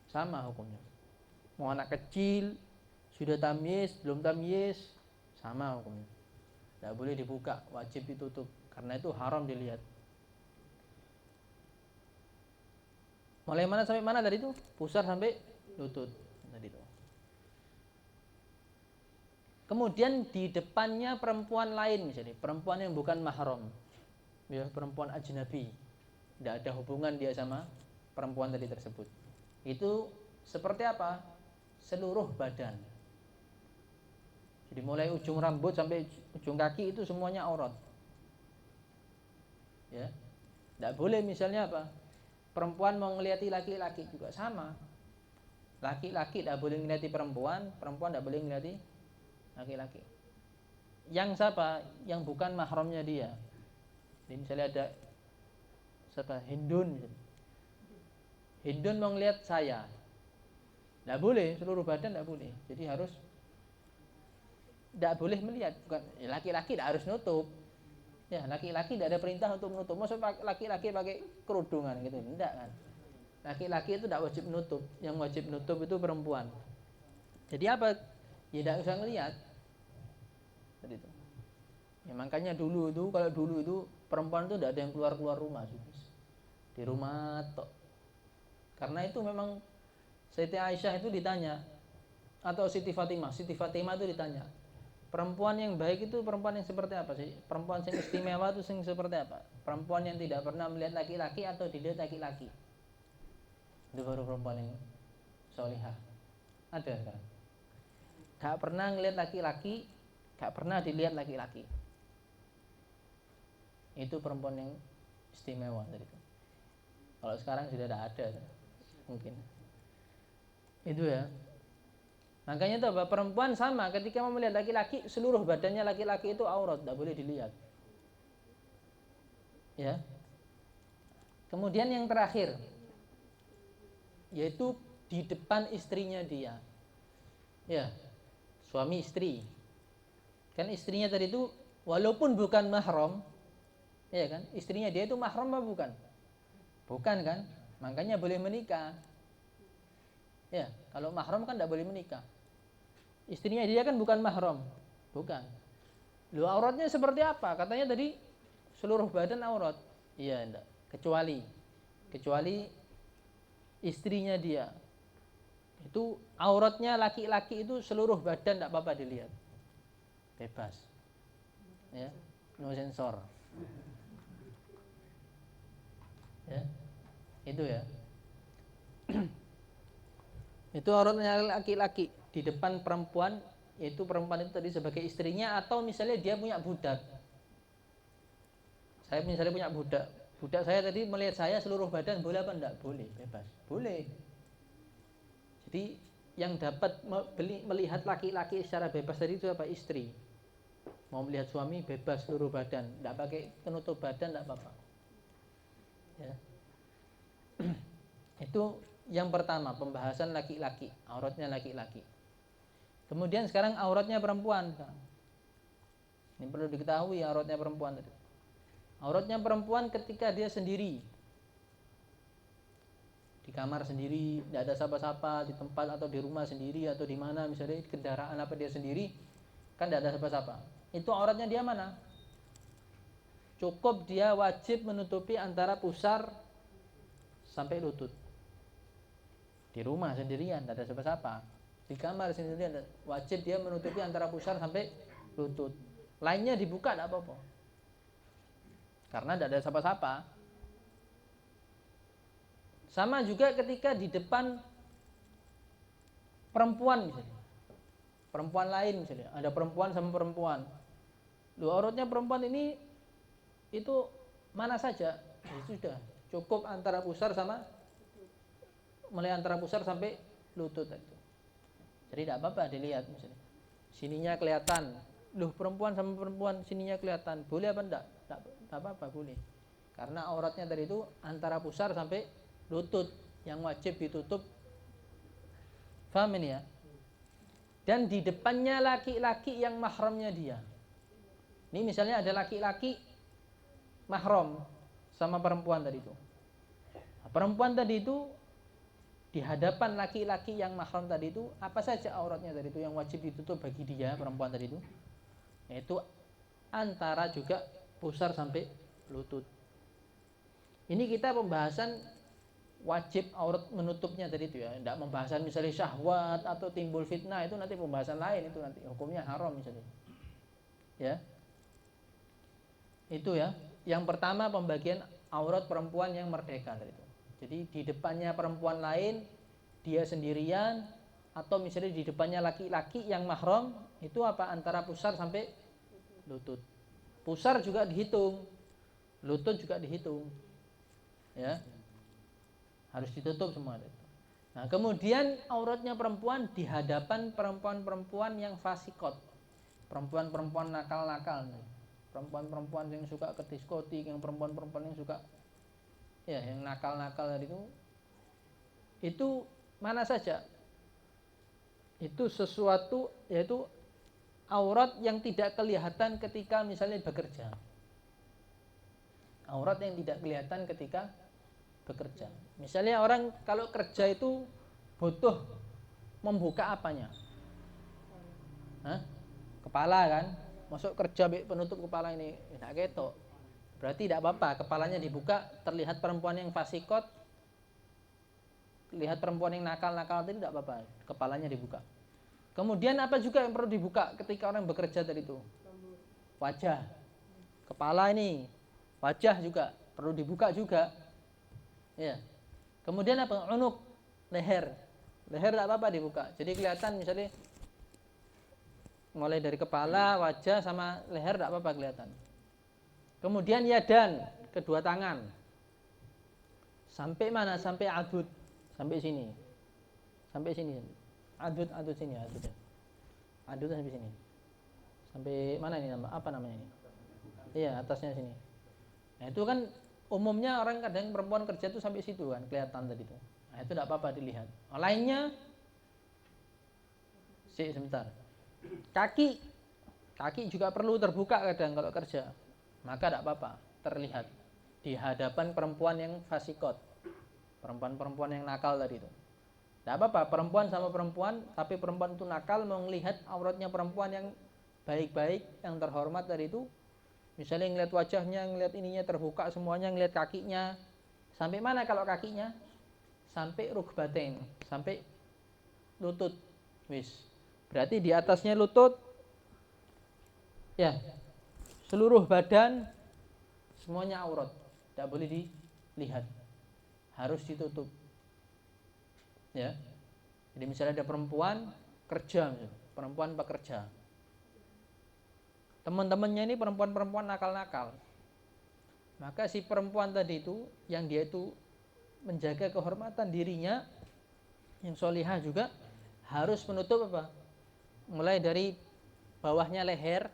sama hukumnya. Mau anak kecil sudah tamyiz, belum tamyiz, sama hukumnya. Tidak boleh dibuka, wajib ditutup karena itu haram dilihat. Mulai mana sampai mana tadi itu? Pusar sampai lutut tadi itu. Kemudian di depannya perempuan lain misalnya, perempuan yang bukan mahram, ya, perempuan ajnabi, tidak ada hubungan dia sama perempuan tadi tersebut. Itu seperti apa? Seluruh badan. Jadi mulai ujung rambut sampai ujung kaki itu semuanya aurat. Ya, tidak boleh misalnya apa? Perempuan mau ngelihati laki-laki juga sama. Laki-laki tidak boleh ngelihati perempuan, perempuan tidak boleh ngelihati laki-laki. Yang siapa? Yang bukan mahramnya dia. Jadi misalnya ada siapa? Hindun. Hindun mau ngelihat saya, tidak boleh, seluruh badan tidak boleh. Jadi harus tidak boleh melihat. Bukan laki-laki tidak harus nutup. Ya, laki-laki tidak ada perintah untuk menutup. Maksud laki-laki pakai kerudungan gitu, tidak kan? Laki-laki itu tidak wajib menutup. Yang wajib menutup itu perempuan. Jadi apa? Ya tidak usah ngelihat. Tadi itu. Ya, makanya dulu itu, kalau dulu itu perempuan itu tidak ada yang keluar rumah, di rumah tok. Karena itu memang Siti Aisyah itu ditanya, atau Siti Fatimah itu ditanya, perempuan yang baik itu perempuan yang seperti apa sih? Perempuan yang istimewa itu yang seperti apa? Perempuan yang tidak pernah melihat laki-laki atau dilihat laki-laki. Itu baru perempuan yang solihah. Ada kan? Gak pernah ngelihat laki-laki, gak pernah dilihat laki-laki. Itu perempuan yang istimewa tadi itu. Kalau sekarang sudah tidak ada mungkin. Itu ya. Makanya itu apa? Perempuan sama ketika mau melihat laki-laki, seluruh badannya laki-laki itu aurat, tidak boleh dilihat. Ya. Kemudian yang terakhir, yaitu di depan istrinya dia. Ya. Suami istri. Kan istrinya tadi itu walaupun bukan mahram, ya kan? Istrinya dia itu mahram apa bukan? Bukan kan? Makanya boleh menikah. Ya, kalau mahram kan tidak boleh menikah. Istrinya dia kan bukan mahram. Bukan. Lu auratnya seperti apa? Katanya tadi seluruh badan aurat. Iya, enggak. Kecuali istrinya dia. Itu auratnya laki-laki itu seluruh badan tidak apa-apa dilihat. Bebas. Ya, no sensor. Ya. Itu ya. Itu auratnya laki-laki di depan perempuan, yaitu perempuan itu tadi sebagai istrinya, atau misalnya dia punya budak. Saya misalnya punya budak. Budak saya tadi melihat saya seluruh badan, boleh apa enggak? Boleh, bebas. Boleh. Jadi yang dapat melihat laki-laki secara bebas tadi itu apa? Istri. Mau melihat suami bebas seluruh badan, enggak pakai penutup badan, enggak apa-apa. Ya. Itu yang pertama, pembahasan laki-laki, auratnya laki-laki. Kemudian sekarang auratnya perempuan. Ini perlu diketahui auratnya perempuan tadi. Auratnya perempuan ketika dia sendiri, di kamar sendiri, tidak ada siapa-siapa, di tempat atau di rumah sendiri atau di mana, misalnya di kendaraan apa dia sendiri, kan tidak ada siapa-siapa. Itu auratnya dia mana? Cukup dia wajib menutupi antara pusar sampai lutut. Di rumah sendirian, tidak ada siapa-siapa. Di kamar sendirian, wajib dia menutupi antara pusar sampai lutut. Lainnya dibuka tidak apa-apa, karena tidak ada siapa-siapa. Sama juga ketika di depan perempuan misalnya, perempuan lain misalnya, ada perempuan sama perempuan. Lu auratnya perempuan ini itu mana saja, ya sudah cukup antara pusar sama, mulai antara pusar sampai lutut itu. Jadi tidak apa-apa dilihat misalnya. Sininya kelihatan, loh perempuan sama perempuan sininya kelihatan, boleh apa enggak? Tidak apa-apa, boleh. Karena auratnya tadi itu antara pusar sampai lutut yang wajib ditutup. Paham ini ya? Dan di depannya laki-laki yang mahramnya dia. Ini misalnya ada laki-laki mahram sama perempuan tadi itu. Nah, perempuan tadi itu di hadapan laki-laki yang mahram tadi itu, apa saja auratnya tadi itu yang wajib ditutup bagi dia perempuan tadi itu? Yaitu antara juga pusar sampai lutut. Ini kita pembahasan wajib aurat menutupnya tadi itu ya, tidak pembahasan misalnya syahwat atau timbul fitnah, itu nanti pembahasan lain, itu nanti hukumnya haram misalnya. Ya. Itu ya. Yang pertama pembagian aurat perempuan yang merdeka tadi itu. Jadi di depannya perempuan lain, dia sendirian, atau misalnya di depannya laki-laki yang mahram, itu apa? Antara pusar sampai lutut. Pusar juga dihitung, lutut juga dihitung. Ya. Harus ditutup semua itu. Nah, kemudian auratnya perempuan di hadapan perempuan-perempuan yang fasikot. Perempuan-perempuan nakal-nakal nih. Perempuan-perempuan yang suka ke diskotik, yang perempuan-perempuan yang suka ya yang nakal-nakal tadi itu mana saja? Itu sesuatu, yaitu aurat yang tidak kelihatan ketika misalnya bekerja. Aurat yang tidak kelihatan ketika bekerja. Misalnya orang kalau kerja itu butuh membuka apanya? Hah? Kepala kan? Masuk kerja penutup kepala ini tidak ketok. Berarti tidak apa-apa, kepalanya dibuka, terlihat perempuan yang fasikot, lihat perempuan yang nakal-nakal itu tidak apa-apa, kepalanya dibuka. Kemudian apa juga yang perlu dibuka ketika orang bekerja tadi itu? Wajah. Kepala ini, wajah juga perlu dibuka juga. Ya. Kemudian apa? Unuk, leher. Leher tidak apa-apa dibuka. Jadi kelihatan misalnya mulai dari kepala, wajah sama leher tidak apa-apa kelihatan. Kemudian yadan, kedua tangan. Sampai mana? Sampai adud. Sampai sini. Sampai sini. Adud sini, adud. Adud sampai sini. Sampai mana ini nama? Apa namanya ini? Iya, atasnya sini. Nah, itu kan umumnya orang kadang perempuan kerja itu sampai situ kan, kelihatan tadi itu. Nah, itu tidak apa-apa dilihat. Lainnya sebentar. Kaki juga perlu terbuka kadang kalau kerja. Maka tidak apa-apa, terlihat di hadapan perempuan yang fasikot. Perempuan-perempuan yang nakal tadi itu. Tidak apa-apa, perempuan sama perempuan, tapi perempuan itu nakal mau melihat auratnya perempuan yang baik-baik, yang terhormat tadi itu. Misalnya ngelihat wajahnya, ngelihat ininya terbuka semuanya, ngelihat kakinya. Sampai mana kalau kakinya? Sampai rukbatain, sampai lutut. Wis. Berarti di atasnya lutut. Ya. Seluruh badan semuanya aurat. Tidak boleh dilihat. Harus ditutup. Ya. Jadi misalnya ada perempuan kerja, perempuan pekerja. Teman-temannya ini perempuan-perempuan nakal-nakal. Maka si perempuan tadi itu, yang dia itu menjaga kehormatan dirinya, yang solihah juga, harus menutup apa? Mulai dari bawahnya leher,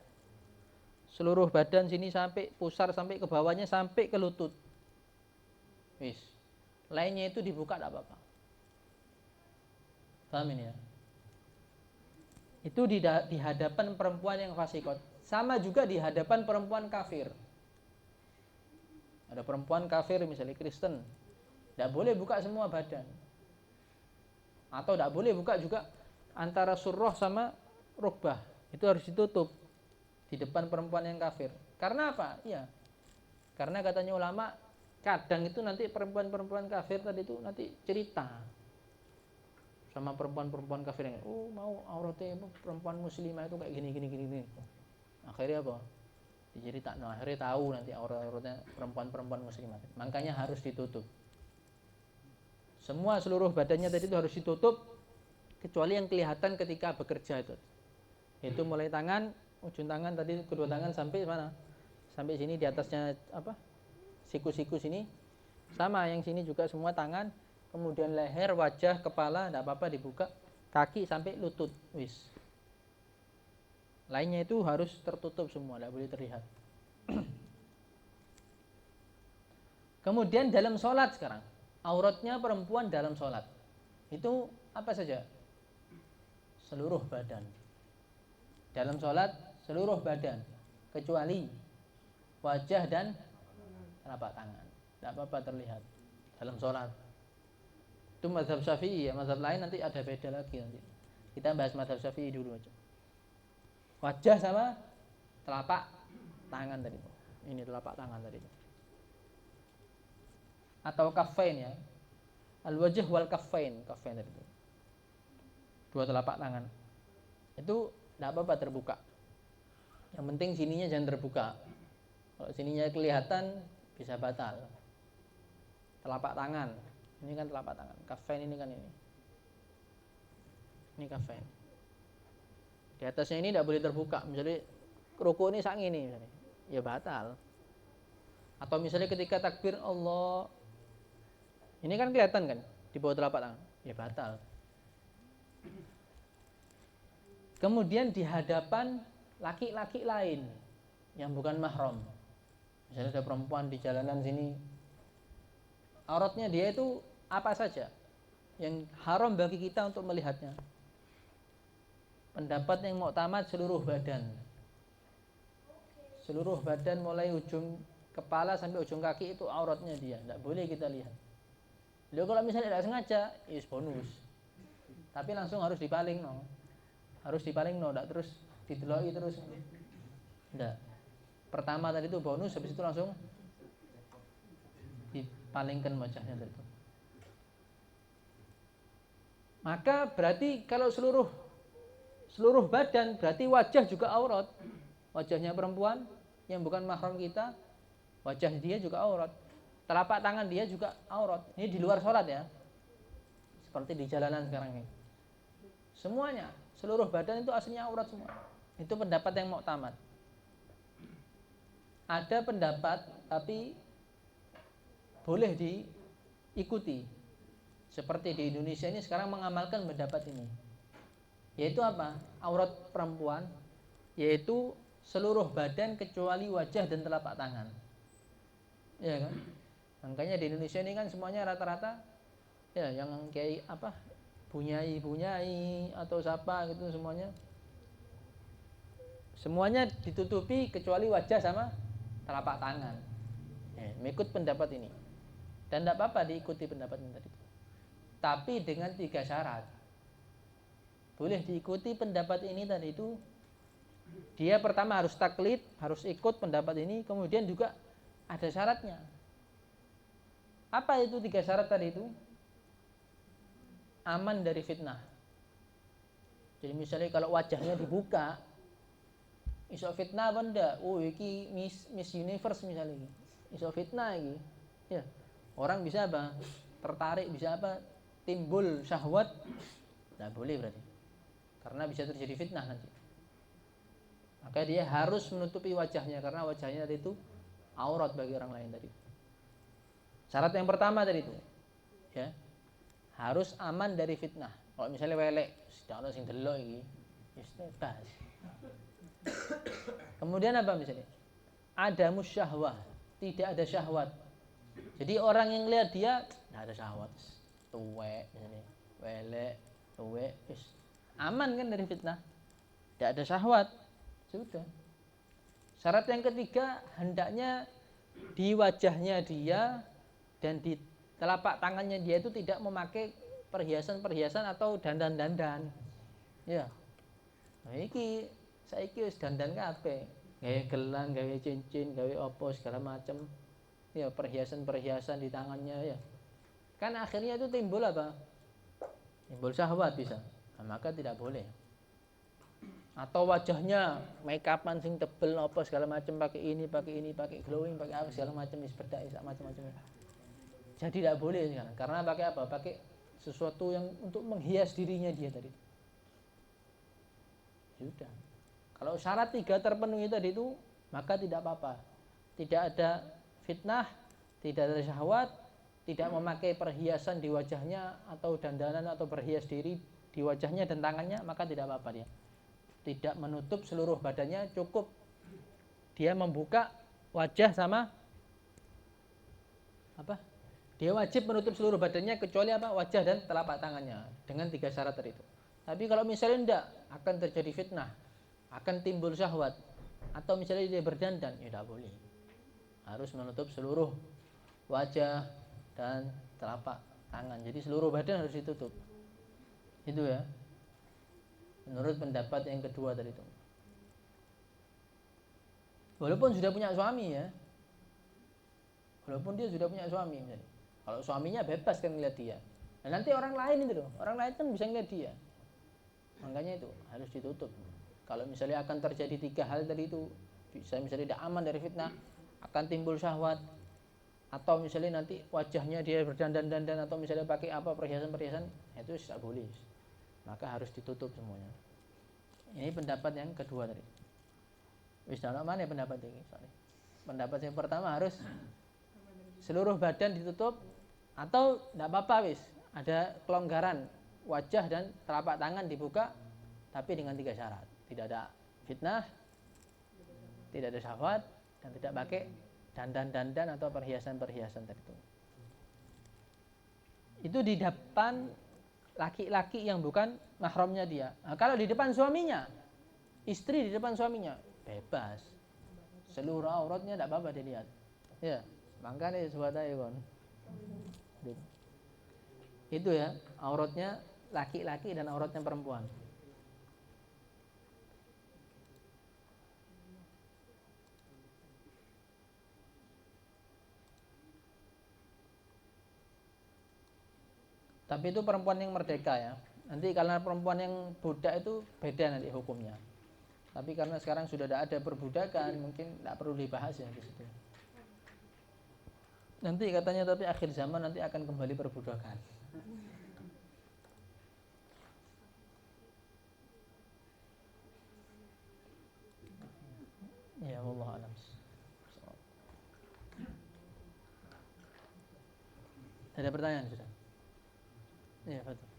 seluruh badan sini sampai pusar, sampai ke bawahnya, sampai ke lutut. Wis. Lainnya itu dibuka tidak apa-apa. Paham ini ya? Itu di hadapan perempuan yang fasikot. Sama juga di hadapan perempuan kafir. Ada perempuan kafir misalnya Kristen, tidak boleh buka semua badan. Atau tidak boleh buka juga antara surah sama rukbah. Itu harus ditutup di depan perempuan yang kafir. Karena apa? Iya. Karena katanya ulama, kadang itu nanti perempuan-perempuan kafir tadi itu nanti cerita sama perempuan-perempuan kafir yang mau auratnya perempuan muslimah itu kayak gini. Akhirnya apa? Diceritakan. Akhirnya tahu nanti auratnya perempuan-perempuan muslimah. Makanya harus ditutup. Semua seluruh badannya tadi itu harus ditutup kecuali yang kelihatan ketika bekerja itu. Itu mulai tangan, ujung tangan tadi kedua tangan sampai mana? Sampai sini di atasnya apa? Siku-siku sini. Sama yang sini juga semua tangan, kemudian leher, wajah, kepala enggak apa-apa dibuka, kaki sampai lutut. Wis. Lainnya itu harus tertutup semua, enggak boleh terlihat. Kemudian dalam sholat sekarang, auratnya perempuan dalam sholat itu apa saja? Seluruh badan. Dalam sholat seluruh badan kecuali wajah dan telapak tangan. Tidak apa-apa terlihat dalam sholat. Itu mazhab Syafi'i ya, mazhab lain nanti ada beda lagi nanti. Kita bahas mazhab Syafi'i dulu aja. Wajah sama telapak tangan tadi. Ini telapak tangan tadi. Atau kafain ya. Al-wajh wal kaffain, kaffain tadi itu. Dua telapak tangan. Itu tidak apa-apa terbuka. Yang penting sininya jangan terbuka. Kalau sininya kelihatan bisa batal. Telapak tangan. Ini kan telapak tangan. Kaffain ini kan ini. Ini kaffain. Di atasnya ini tidak boleh terbuka. Misalnya ruku ini sak ini misalnya. Ya batal. Atau misalnya ketika takbir Allah, ini kan kelihatan kan di bawah telapak tangan. Ya batal. Kemudian di hadapan laki-laki lain yang bukan mahram. Misalnya ada perempuan di jalanan sini, auratnya dia itu apa saja yang haram bagi kita untuk melihatnya. Pendapat yang muktamad seluruh badan. Seluruh badan mulai ujung kepala sampai ujung kaki itu auratnya dia, tidak boleh kita lihat. Lalu kalau misalnya tidak sengaja, is bonus. Tapi langsung harus dipaling no. Harus dipaling no, tidak terus dideloi terus. Tidak. Pertama tadi itu bonus, habis itu langsung dipalingkan wajahnya tadi itu. Maka berarti kalau seluruh badan berarti wajah juga aurat. Wajahnya perempuan yang bukan mahram kita, wajah dia juga aurat. Telapak tangan dia juga aurat. Ini di luar sholat ya. Seperti di jalanan sekarang ini. Semuanya, seluruh badan itu aslinya aurat semua. Itu pendapat yang muktamad. Ada pendapat tapi boleh diikuti. Seperti di Indonesia ini sekarang mengamalkan pendapat ini. Yaitu apa? Aurat perempuan yaitu seluruh badan kecuali wajah dan telapak tangan. Ya kan? Makanya di Indonesia ini kan semuanya rata-rata ya yang kayak apa? Bunyai atau siapa gitu semuanya ditutupi kecuali wajah sama telapak tangan. Ya, mengikut pendapat ini. Dan tidak apa-apa diikuti pendapat ini tadi. Tapi dengan 3 syarat. Boleh diikuti pendapat ini tadi itu. Dia pertama harus taklid, harus ikut pendapat ini, kemudian juga ada syaratnya. Apa itu 3 syarat tadi itu? Aman dari fitnah. Jadi misalnya kalau wajahnya dibuka, iso fitnah apa ndak? Oh iki Miss Universe misalnya iki. Iso fitnah iki. Ya. Orang bisa apa? Tertarik, bisa apa? Timbul syahwat. Enggak boleh berarti. Karena bisa terjadi fitnah nanti. Maka dia harus menutupi wajahnya karena wajahnya tadi itu aurat bagi orang lain tadi. Syarat yang pertama tadi itu. Ya. Harus aman dari fitnah. Kalau misalnya welek, sedang ono sing delok iki, wis bebas. Kemudian apa misalnya? Ada musyahwah, tidak ada syahwat. Jadi orang yang lihat dia tidak ada syahwat, tuwek misalnya, welek, tuwek, wis aman kan dari fitnah. Tidak ada syahwat, sudah. Syarat yang ketiga hendaknya di wajahnya dia dan di telapak tangannya dia itu tidak memakai perhiasan-perhiasan atau dandan-dandan. Ya. Nah iki saiki wis dandan kabeh. Gawe gelang, gawe cincin, gawe opo segala macam. Ya, perhiasan-perhiasan di tangannya ya. Kan akhirnya itu timbul apa? Timbul syahwat bisa. Nah, maka tidak boleh. Atau wajahnya make upan sing tebel opo segala macam, pakai ini, pakai glowing, pakai apa segala macam, wis bedak macam-macam. Jadi tidak boleh sekarang. Karena pakai apa? Pakai sesuatu yang untuk menghias dirinya dia tadi. Sudah. Kalau syarat 3 terpenuhi tadi itu, maka tidak apa-apa. Tidak ada fitnah, tidak ada syahwat, tidak memakai perhiasan di wajahnya atau dandanan atau berhias diri di wajahnya dan tangannya, maka tidak apa-apa dia. Tidak menutup seluruh badannya, cukup dia membuka wajah sama apa? Dia wajib menutup seluruh badannya kecuali apa? Wajah dan telapak tangannya dengan 3 syarat tadi itu. Tapi kalau misalnya tidak, akan terjadi fitnah, akan timbul syahwat, atau misalnya dia berdandan, ya tidak boleh. Harus menutup seluruh wajah dan telapak tangan. Jadi seluruh badan harus ditutup. Itu ya. Menurut pendapat yang kedua tadi itu. Walaupun sudah punya suami ya. Walaupun dia sudah punya suami misalnya. Kalau suaminya bebas kan melihat dia. Nah, nanti orang lain itu loh, orang lain kan bisa ngeliat dia. Makanya itu harus ditutup. Kalau misalnya akan terjadi 3 hal tadi itu, bisa misalnya tidak aman dari fitnah, akan timbul syahwat, atau misalnya nanti wajahnya dia berdandan-dandan, atau misalnya pakai apa perhiasan-perhiasan, itu tidak boleh. Maka harus ditutup semuanya. Ini pendapat yang kedua tadi. Wis mana pendapat ini? Pendapat yang pertama harus seluruh badan ditutup, atau tidak apa-apa wis, ada kelonggaran wajah dan telapak tangan dibuka, tapi dengan 3 syarat. Tidak ada fitnah, tidak ada syahwat, dan tidak pakai dandan-dandan atau perhiasan-perhiasan tertentu. Itu di depan laki-laki yang bukan mahramnya dia. Nah, kalau di depan suaminya, istri di depan suaminya, bebas. Seluruh auratnya tidak apa-apa dilihat. Ya, makanya buat aja kon. Itu ya, auratnya laki-laki dan auratnya perempuan. Tapi itu perempuan yang merdeka ya. Nanti karena perempuan yang budak itu beda nanti hukumnya. Tapi karena sekarang sudah ada perbudakan, mungkin tidak perlu dibahas ya di situ. Nanti katanya tapi akhir zaman nanti akan kembali perbudakan. Ya Allah alam. Ada pertanyaan sudah? Ya betul.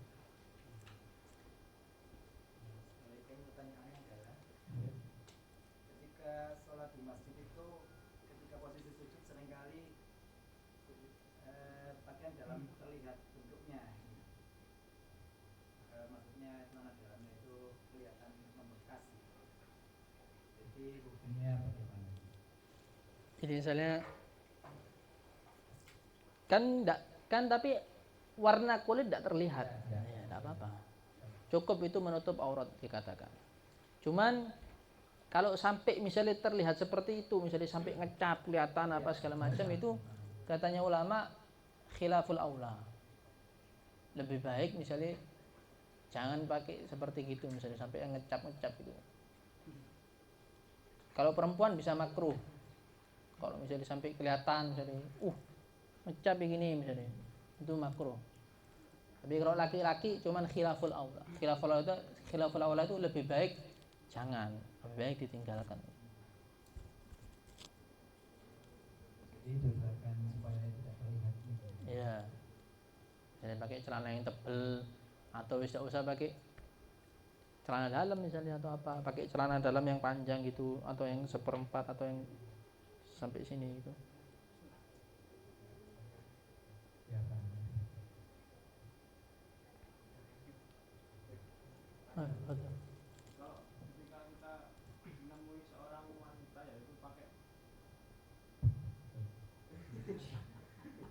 Pertanyaannya adalah ketika sholat di masjid itu, ketika posisi sujud seringkali pakaian dalam terlihat bentuknya, maksudnya celana dalamnya itu kelihatan membekas. Jadi hukumnya bagaimana? Jadi misalnya kan tapi warna kulit tidak terlihat, ya tidak apa-apa. Cukup itu menutup aurat dikatakan. Cuman kalau sampai misalnya terlihat seperti itu, misalnya sampai ngecap kelihatan apa segala macam, itu katanya ulama khilaful aula. Lebih baik misalnya jangan pakai seperti gitu, misalnya sampai ngecap-ngecap itu. Kalau perempuan bisa makruh. Kalau misalnya sampai kelihatan misalnya ngecap begini misalnya, itu makruh. Tapi kalau laki-laki cuman khilaful aula. Khilaful aula itu lebih baik jangan, lebih baik ditinggalkan. Jadi diusahakan supaya tidak terlihat. Iya. Jadi pakai celana yang tebal, atau tidak usah pakai celana dalam misalnya, atau apa, pakai celana dalam yang panjang gitu, atau yang 1/4 atau yang sampai sini gitu. Ya, Pak. Betul. Kalau ketika kita menemui seorang wanita yaitu pakai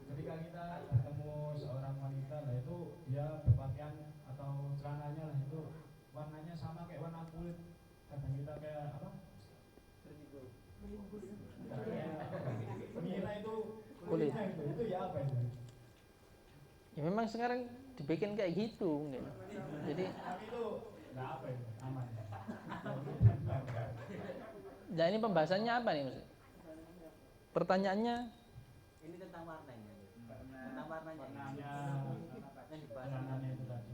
ketika kita ketemu seorang wanita lah itu dia berpakaian atau celananya lah itu warnanya sama kayak warna kulit, kadang kita kayak apa? Mengira itu Kulit. itu ya apa itu? Ya memang sekarang dibikin kayak gitu, gitu. Jadi Tapi itu nggak apa itu aman. nah ini pembahasannya apa nih Mas? Pertanyaannya Ini tentang warnanya. Tentang warnanya. Warnanya itu tadi.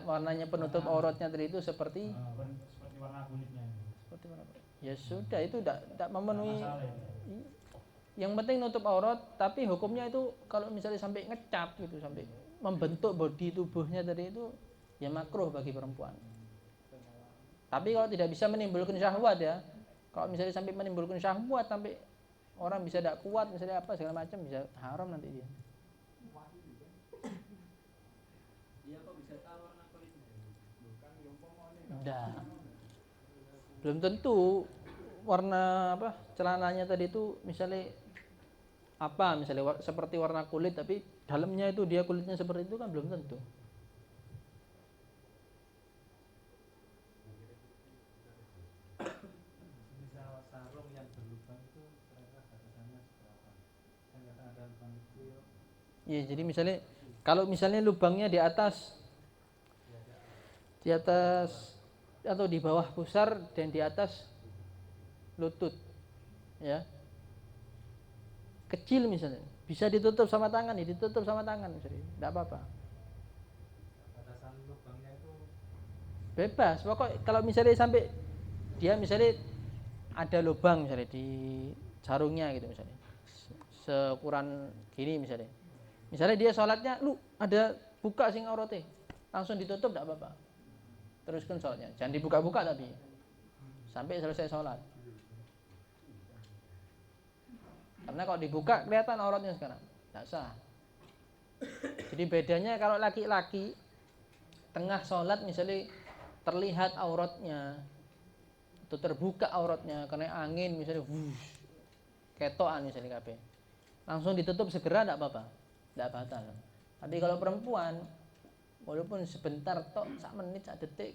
warnanya penutup auratnya tadi itu seperti Seperti warna kulitnya. warna apa? Ya sudah, itu tidak memenuhi. Masalah itu. Yang penting nutup aurat, tapi hukumnya itu kalau misalnya sampai ngecap gitu, sampai membentuk bodi tubuhnya tadi itu, ya makruh bagi perempuan. Tapi kalau tidak bisa menimbulkan syahwat ya, kalau misalnya sampai menimbulkan syahwat, sampai orang bisa tidak kuat misalnya apa segala macam, bisa haram nanti dia. Dia kok bisa tahu warna kulitnya? Bukan Enggak. Belum tentu warna apa celananya tadi itu misalnya apa, misalnya seperti warna kulit tapi dalamnya itu dia kulitnya seperti itu kan belum tentu. Misal sarung yang berlubang itu kira-kira batasannya seberapa? Kan kadang ada lubang kecil. Iya, jadi misalnya Kalau misalnya lubangnya di atas atau di bawah pusar dan di atas lutut, ya, kecil misalnya, bisa ditutup sama tangan, ya ditutup sama tangan misalnya, tidak apa-apa. Batasan lubangnya itu Bebas, pokok kalau misalnya sampai dia misalnya ada lubang misalnya di jarungnya gitu misalnya, seukuran gini misalnya dia sholatnya lu ada buka sing aurate, langsung ditutup tidak apa-apa, teruskan sholatnya, jangan dibuka-buka tapi sampai selesai sholat, karena kalau dibuka kelihatan auratnya sekarang, tidak sah. Jadi bedanya kalau laki-laki tengah sholat misalnya terlihat auratnya atau terbuka auratnya karena angin misalnya, ketoan misalnya kabeh, langsung ditutup segera tidak apa-apa, tidak batal. Tapi kalau perempuan walaupun sebentar tok, sak menit sak detik,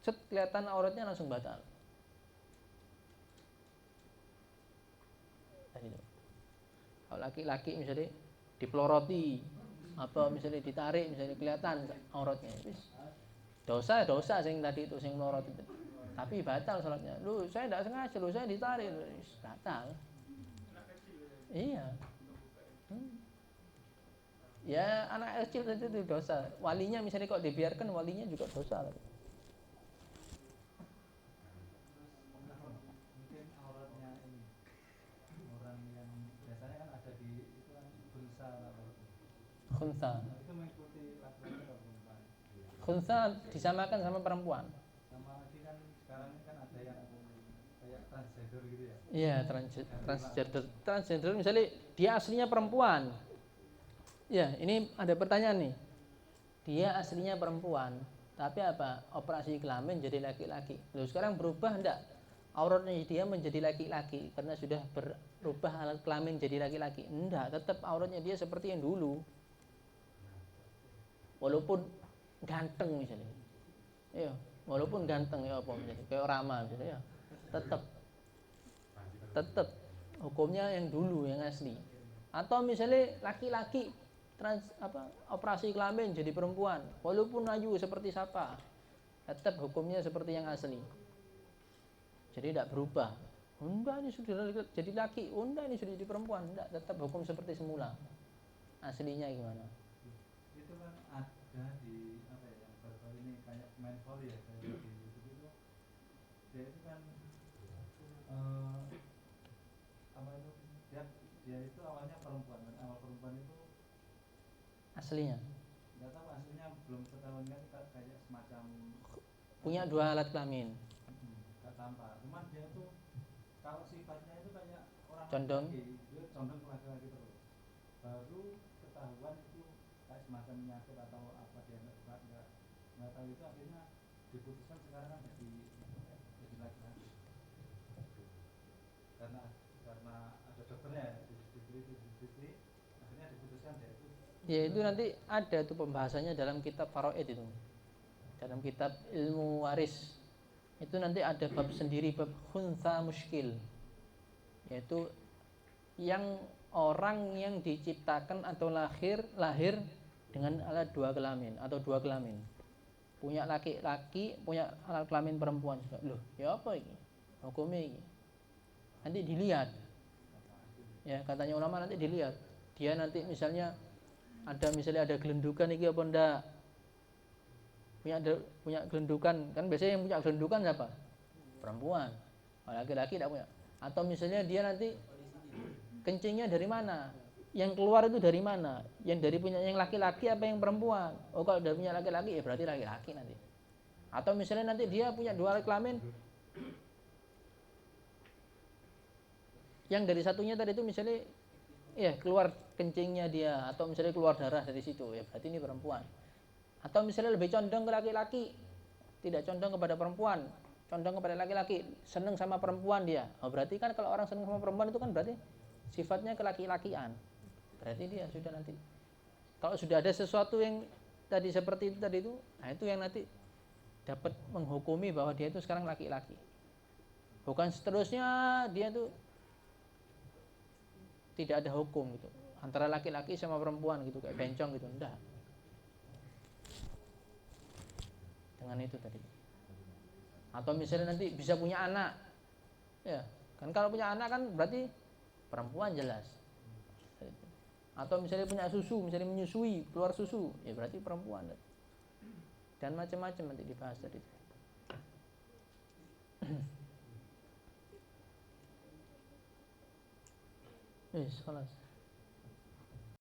set kelihatan auratnya langsung batal. Kalau laki-laki misalnya dipeloroti apa misalnya ditarik misalnya kelihatan auratnya, dosa sing tadi itu sing melorot itu, tapi batal sholatnya. Lu saya tidak sengaja, lu saya ditarik, batal. Iya. Ya anak kecil saja itu dosa. Walinya misalnya kok dibiarkan, walinya juga dosa. mungkin auratnya ini orang yang biasanya kan ada di itu kan khunsa atau Khunsa. itu mengikuti laki-laki atau perempuan. Khunsa disamakan sama perempuan. Sama lagi kan sekarang ini kan ada yang kayak transgender gitu ya. Iya, transgender misalnya dia aslinya perempuan. Ya, ini ada pertanyaan nih. Dia aslinya perempuan, tapi apa? Operasi kelamin jadi laki-laki. Loh, sekarang berubah enggak? Auratnya dia menjadi laki-laki karena sudah berubah alat kelamin jadi laki-laki. Enggak, tetap auratnya dia seperti yang dulu. Walaupun ganteng misalnya. Iya, walaupun ganteng ya apa misalnya, kayak Rama misalnya, ya, tetap hukumnya yang dulu, yang asli. Atau misalnya laki-laki operasi kelamin jadi perempuan, walaupun ayu seperti siapa, tetap hukumnya seperti yang asli. Jadi tidak berubah. Enggak, ini sudah jadi laki, enggak ini sudah jadi perempuan, enggak, tetap hukum seperti semula. Aslinya gimana? Itu kan ada di apa ya yang baru ini kayak main volley ya, kayak di YouTube itu dia itu kan apa itu dia itu awalnya perempuan dan awal perempuan itu Aslinya nggak tahu aslinya belum ketahuan kan kayak semacam punya dua alat kelamin, nggak tampak, cuman dia tuh kalau sifatnya itu kayak orang condong. laki, dia condong ke laki-laki terus, baru ketahuan itu kayak semacam penyakit atau apa, dia nggak tahu, itu akhirnya diputuskan sekarang kan jadi laki-laki karena ada dokternya diteliti akhirnya diputuskan dia itu. Ya itu nanti ada tuh pembahasannya dalam kitab Faraid itu. Dalam kitab ilmu waris. Itu nanti ada bab sendiri, bab khunsa muskil. Yaitu yang orang yang diciptakan atau lahir dengan alat dua kelamin atau dua kelamin. Punya laki-laki, punya alat kelamin perempuan juga. Loh, ya apa ini? Hukumnya ini. Nanti dilihat. Ya, katanya ulama nanti dilihat. Dia nanti misalnya ada gelendukan iki apa ndak, punya gelendukan, kan biasanya yang punya gelendukan siapa? Perempuan. Laki-laki tidak punya. Atau misalnya dia nanti kencingnya dari mana, yang keluar itu dari mana, yang dari punya yang laki-laki apa yang perempuan. Oh, kalau dari punya laki-laki ya berarti laki-laki nanti. Atau misalnya nanti dia punya dua alat kelamin, yang dari satunya tadi itu misalnya ya keluar kencingnya dia, atau misalnya keluar darah dari situ, ya berarti ini perempuan. Atau misalnya lebih condong ke laki-laki, tidak condong kepada perempuan, condong kepada laki-laki, seneng sama perempuan dia. Oh, berarti kan kalau orang seneng sama perempuan itu kan berarti sifatnya kelaki-lakian. Berarti dia sudah nanti, kalau sudah ada sesuatu yang tadi seperti itu tadi itu, nah itu yang nanti dapat menghukumi bahwa dia itu sekarang laki-laki. Bukan seterusnya dia tuh tidak ada hukum gitu. antara laki-laki sama perempuan gitu, kayak bencong gitu, enggak. Dengan itu tadi. Atau misalnya nanti bisa punya anak, ya kan, kalau punya anak kan berarti perempuan jelas. Atau misalnya punya susu, misalnya menyusui, keluar susu, ya berarti perempuan. Dan macam-macam nanti dibahas tadi. Yes, خلاص.